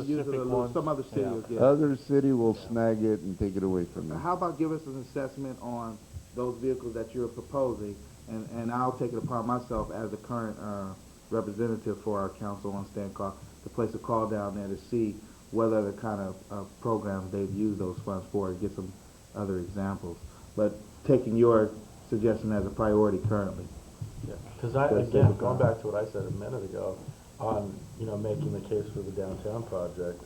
city will get it. Other city will snag it and take it away from them. How about give us an assessment on those vehicles that you're proposing, and I'll take it upon myself as the current representative for our council on stand call to place a call down there to see what other kind of programs they've used those funds for and get some other examples. But taking your suggestion as a priority currently. Yeah, because That's again, difficult. going back to what I said a minute ago on, making the case for the downtown project,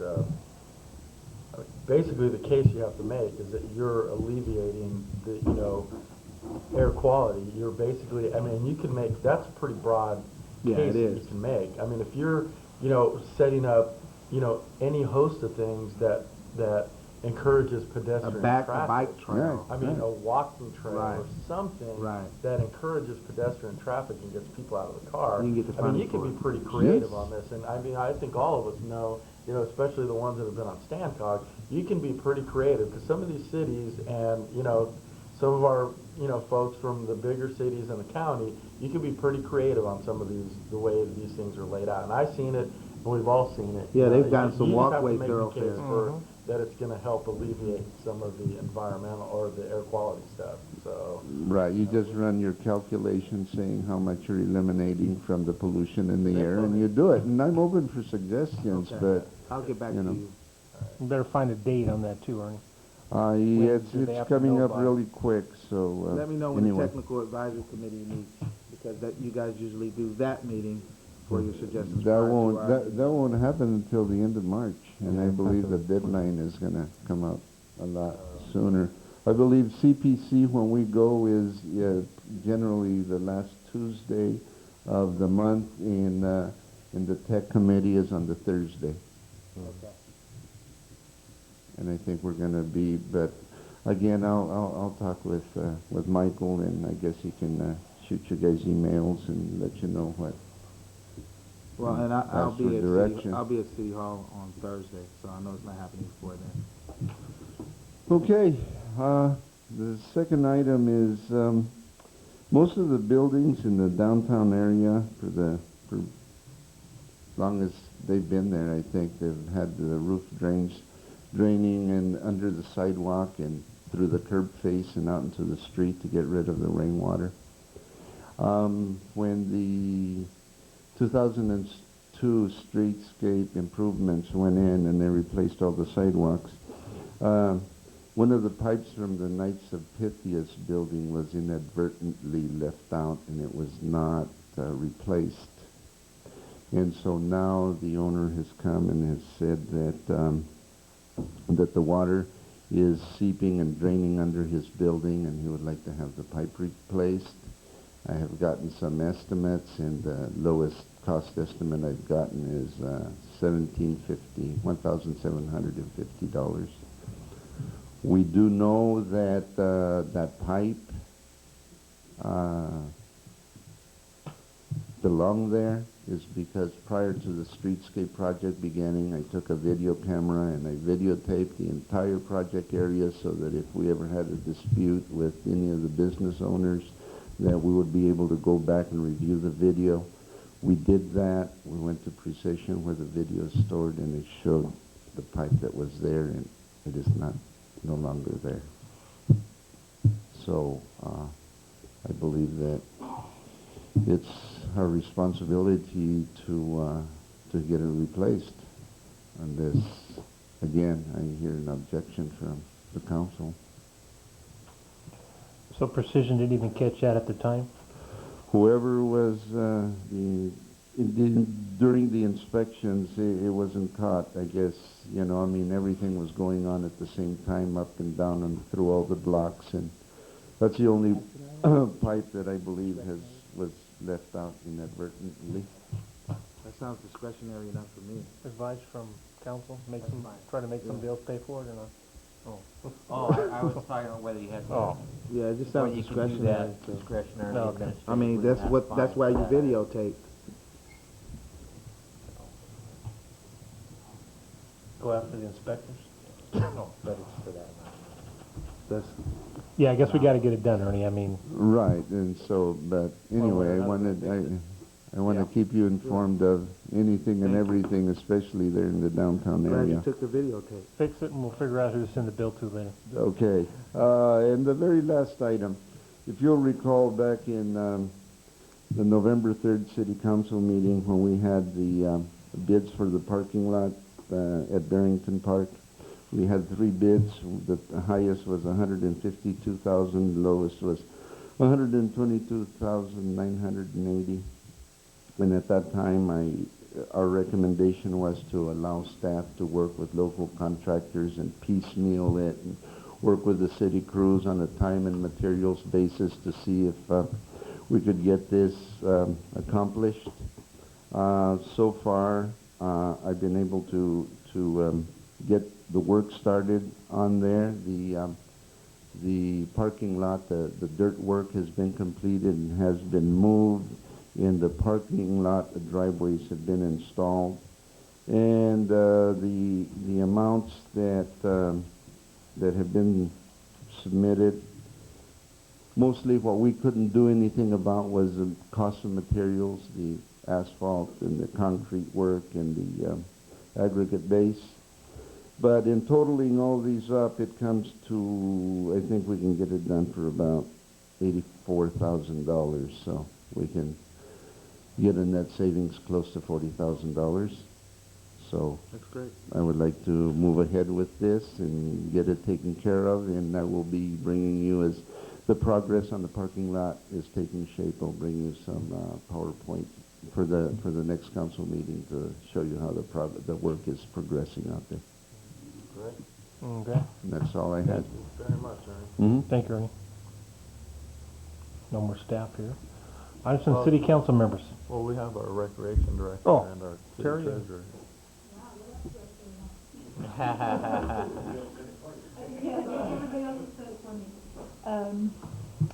basically the case you have to make is that you're alleviating the, air quality. You're basically, you can make, that's a pretty broad Yeah, case it that is. you can make. If you're, setting up, any host of things that encourages pedestrian traffic. A bike trail. A walking trail Right. or something Right. that encourages pedestrian traffic and gets people out of the car. You can get the funding you can for be it. pretty creative Yes. on this, and I think all of us know, especially the ones that have been on Standcog, you can be pretty creative because some of these cities and some of our folks from the bigger cities in the county, you can be pretty creative on some of the way these things are laid out, and I've seen it. We've all seen it. Yeah, they've gotten some you just have to walkway make the case thoroughfares. for that it's going to help alleviate some of the environmental or the air quality stuff. So Right, you just run your calculations saying how much you're eliminating from the pollution in the air, and you do it. And I'm open for suggestions, Okay. but I'll get back to you. You better find a date on that too, Ernie. it's do they have it's to coming know up by? really quick. So Let me know when anyway. the technical advisory committee meets, because you guys usually do that meeting for your suggestions. That prior to won't our that won't happen until the end of March, and I Yeah. believe the deadline is going to come up a lot sooner. I believe CPC when we go is generally the last Tuesday of the month, and the tech committee is on the Thursday. Okay. And I think we're going to be, but again, I'll talk with Michael, and I guess he can shoot you guys emails and let you know what. Well, and I'll Ask for be at direction. I'll be at City Hall on Thursday, so I know it's not happening before then. Okay, the second item is most of the buildings in the downtown area for as long as they've been there, I think they've had the roof draining and under the sidewalk and through the curb face and out into the street to get rid of the rainwater. When the 2002 streetscape improvements went in and they replaced all the sidewalks, one of the pipes from the Knights of Pythias building was inadvertently left out, and it was not replaced. And so now the owner has come and has said that the water is seeping and draining under his building, and he would like to have the pipe replaced. I have gotten some estimates, and the lowest cost estimate I've gotten is $1,750. We do know that that pipe belonged there is because prior to the streetscape project beginning, I took a video camera and I videotaped the entire project area so that if we ever had a dispute with any of the business owners, that we would be able to go back and review the video. We did that. We went to Precision where the video is stored, and it showed the pipe that was there, and it is no longer there. So I believe that it's our responsibility to get it replaced. Unless, again, I hear an objection from the council. So Precision didn't even catch that at the time? Whoever was during the inspections, it wasn't caught, I guess. Everything was going on at the same time, up and down and through all the blocks, and that's the only pipe that I believe was left out inadvertently. That sounds discretionary enough for me. Advice from council, try to make somebody else pay for it or not? Oh, I was talking about whether you had. Yeah, it just whether sounds you could do discretionary. that discretionary. No, okay. I mean, that's why you videotape. Go after the inspectors? No, but it's for that. That's Yeah, I guess we gotta get it done, Ernie, Right, and so, but anyway, I want to keep you informed of anything and everything, especially there in the downtown glad area. you took the videotape. Fix it and we'll figure out who to send the bill to later. Okay, and the very last item, if you'll recall back in the November 3rd City Council meeting when we had the bids for the parking lot at Barrington Park. We had 3 bids. The highest was 152,000. The lowest was 122,980. And at that time, our recommendation was to allow staff to work with local contractors and piecemeal it and work with the city crews on a time and materials basis to see if we could get this accomplished. So far, I've been able to get the work started on there. The parking lot, the dirt work has been completed and has been moved. In the parking lot, the driveways have been installed, and the amounts that have been submitted. Mostly, what we couldn't do anything about was the cost of materials, the asphalt and the concrete work and the aggregate base. But in totaling all these up, it comes to, I think we can get it done for about $84,000. So we can get a net savings close to $40,000. So That's great. I would like to move ahead with this and get it taken care of, and I will be bringing you, as the progress on the parking lot is taking shape, I'll bring you some PowerPoint for the next council meeting to show you how the work is progressing out there. Great. Okay. And that's all I had. Thank you very much, Ernie. Thank you, Ernie. No more staff here. Items from city council members. Well, we have our recreation director Oh, and our city Terry. treasurer.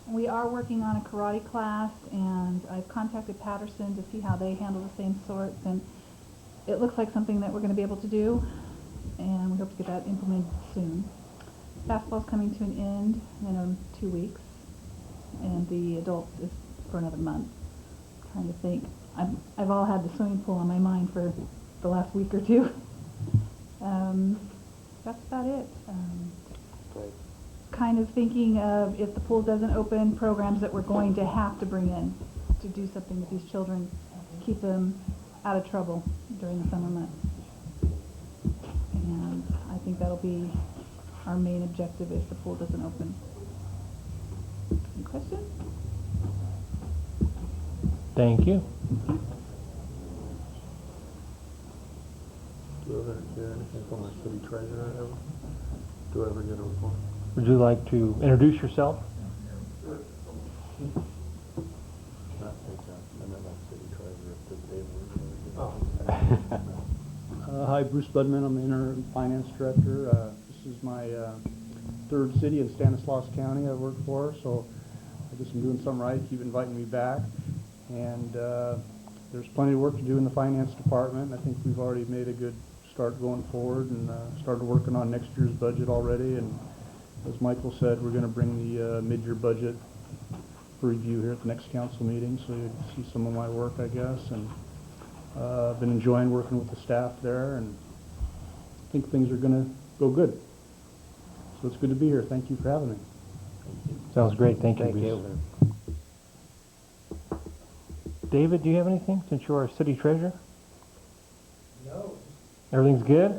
We are working on a karate class, and I've contacted Patterson to see how they handle the same sorts, and it looks like something that we're going to be able to do, and we hope to get that implemented soon. Basketball's coming to an end in 2 weeks, and the adults is for another month. Trying to think. I've all had the swimming pool on my mind for the last week or two. That's about it. Kind of thinking of, if the pool doesn't open, programs that we're going to have to bring in to do something with these children, keep them out of trouble during the summer months. And I think that'll be our main objective if the pool doesn't open. Any questions? Thank you. Do you ever get anything from our city treasurer ever? Do you ever get a report? Would you like to introduce yourself? Not I meant like city treasurer, if Dave Hi, Bruce Budman. I'm the interim finance director. This is my third city in Stanislaus County I work for, so I guess I'm doing something right. Keep inviting me back. And there's plenty of work to do in the finance department. I think we've already made a good start going forward and started working on next year's budget already. And as Michael said, we're going to bring the mid-year budget for review here at the next council meeting, so you can see some of my work, I guess. And I've been enjoying working with the staff there, and I think things are going to go good. So it's good to be here. Thank you for having me. Sounds great. Thank you, Thank Bruce. you. David, do you have anything since you're our city treasurer? No. Everything's good?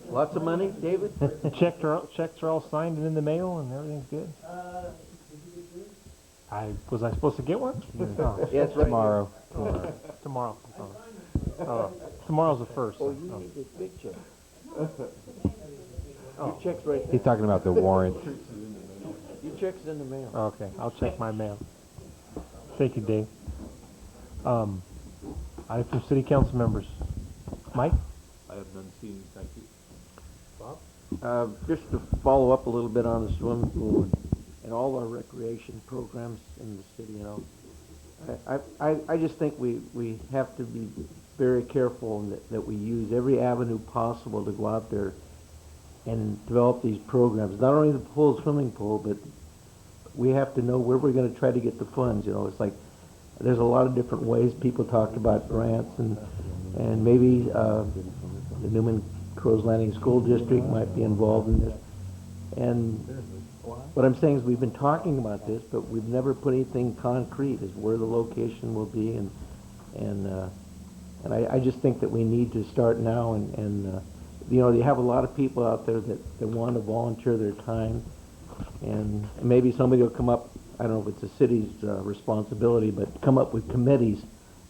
Lots of money, David? Checks are all signed and in the mail and everything's good? Was I supposed to get one? Oh. Yeah, it's right Tomorrow. Tomorrow. Tomorrow's the first. Oh, you need this big check. Your check's right there. He's talking about the warrant. Your check's in the mail. Okay, I'll check my mail. Thank you, Dave. Item from city council members. Mike? I have none seen, thank you. Bob? Just to follow up a little bit on the swimming pool and all our recreation programs in the city, I just think we have to be very careful that we use every avenue possible to go out there and develop these programs. Not only the swimming pool, but we have to know where we're going to try to get the funds. It's like there's a lot of different ways. People talked about grants, and maybe the Newman Crows Landing School District might be involved in this. And What I'm saying is we've been talking about this, but we've never put anything concrete as where the location will be, and I just think that we need to start now, and you know, you have a lot of people out there that want to volunteer their time, and maybe somebody will come up, I don't know if it's the city's responsibility, but come up with committees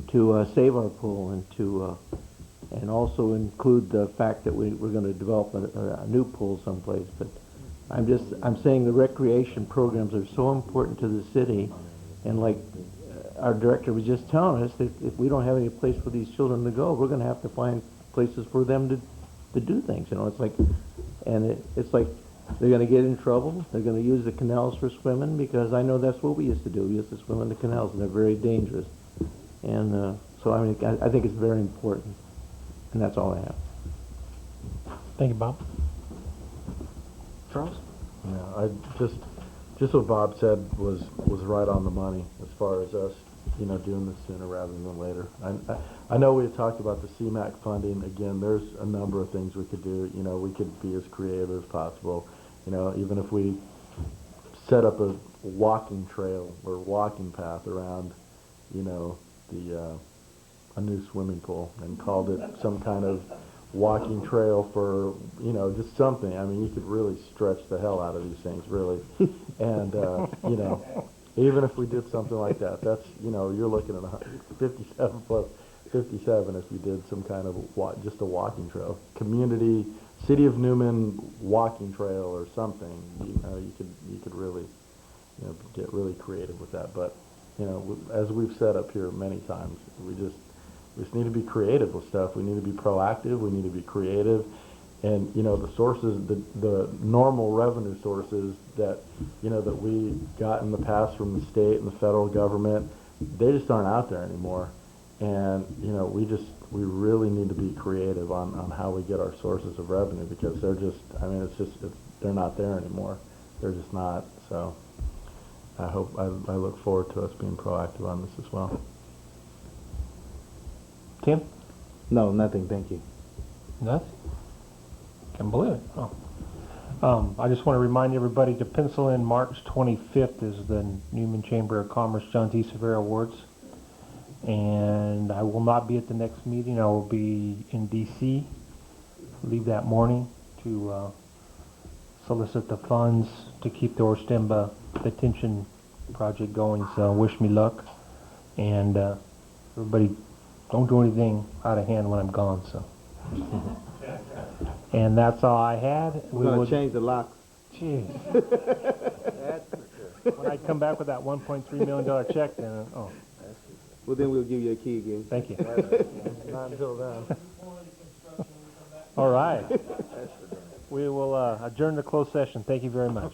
to save our pool and to and also include the fact that we're going to develop a new pool someplace. But I'm saying the recreation programs are so important to the city, and like our director was just telling us, that if we don't have any place for these children to go, we're going to have to find places for them to do things. You know, it's like, and it's like they're going to get in trouble. They're going to use the canals for swimming, because I know that's what we used to do. We used to swim in the canals, and they're very dangerous. And so I mean, I think it's very important, and that's all I have. Thank you, Bob. Charles? Yeah, I just what Bob said was right on the money as far as us, you know, doing this sooner rather than later. I know we had talked about the CMAQ funding. Again, there's a number of things we could do. You know, we could be as creative as possible. You know, even if we set up a walking trail or walking path around, you know, a new swimming pool, and called it some kind of walking trail for, you know, just something. I mean, you could really stretch the hell out of these things, really. And, you know, even if we did something like that, that's, you know, you're looking at 57 plus 57 if you did some kind of just a walking trail. Community, City of Newman walking trail or something. You know, you could really, you know, get really creative with that. But, you know, as we've said up here many times, we just need to be creative with stuff. We need to be proactive. We need to be creative. And, you know, the sources, the normal revenue sources that, you know, that we got in the past from the state and the federal government, they just aren't out there anymore. And, you know, we really need to be creative on how we get our sources of revenue, because they're just, I mean, they're not there anymore. They're just not. So I look forward to us being proactive on this as well. Tim? No, nothing. Thank you. Nothing? Can't believe it. Oh. I just want to remind everybody to pencil in March 25th is the Newman Chamber of Commerce John T. Severa Awards. And I will not be at the next meeting. I will be in D.C. Leave that morning to solicit the funds to keep the Orstemba detention project going. So wish me luck. And everybody, don't do anything out of hand when I'm gone. So. And that's all I had. We're going to change the locks. Jeez. When I come back with that $1.3 million check, then, oh. Well, then we'll give you a key again. Thank you. Not until then. All right. We will adjourn the closed session. Thank you very much.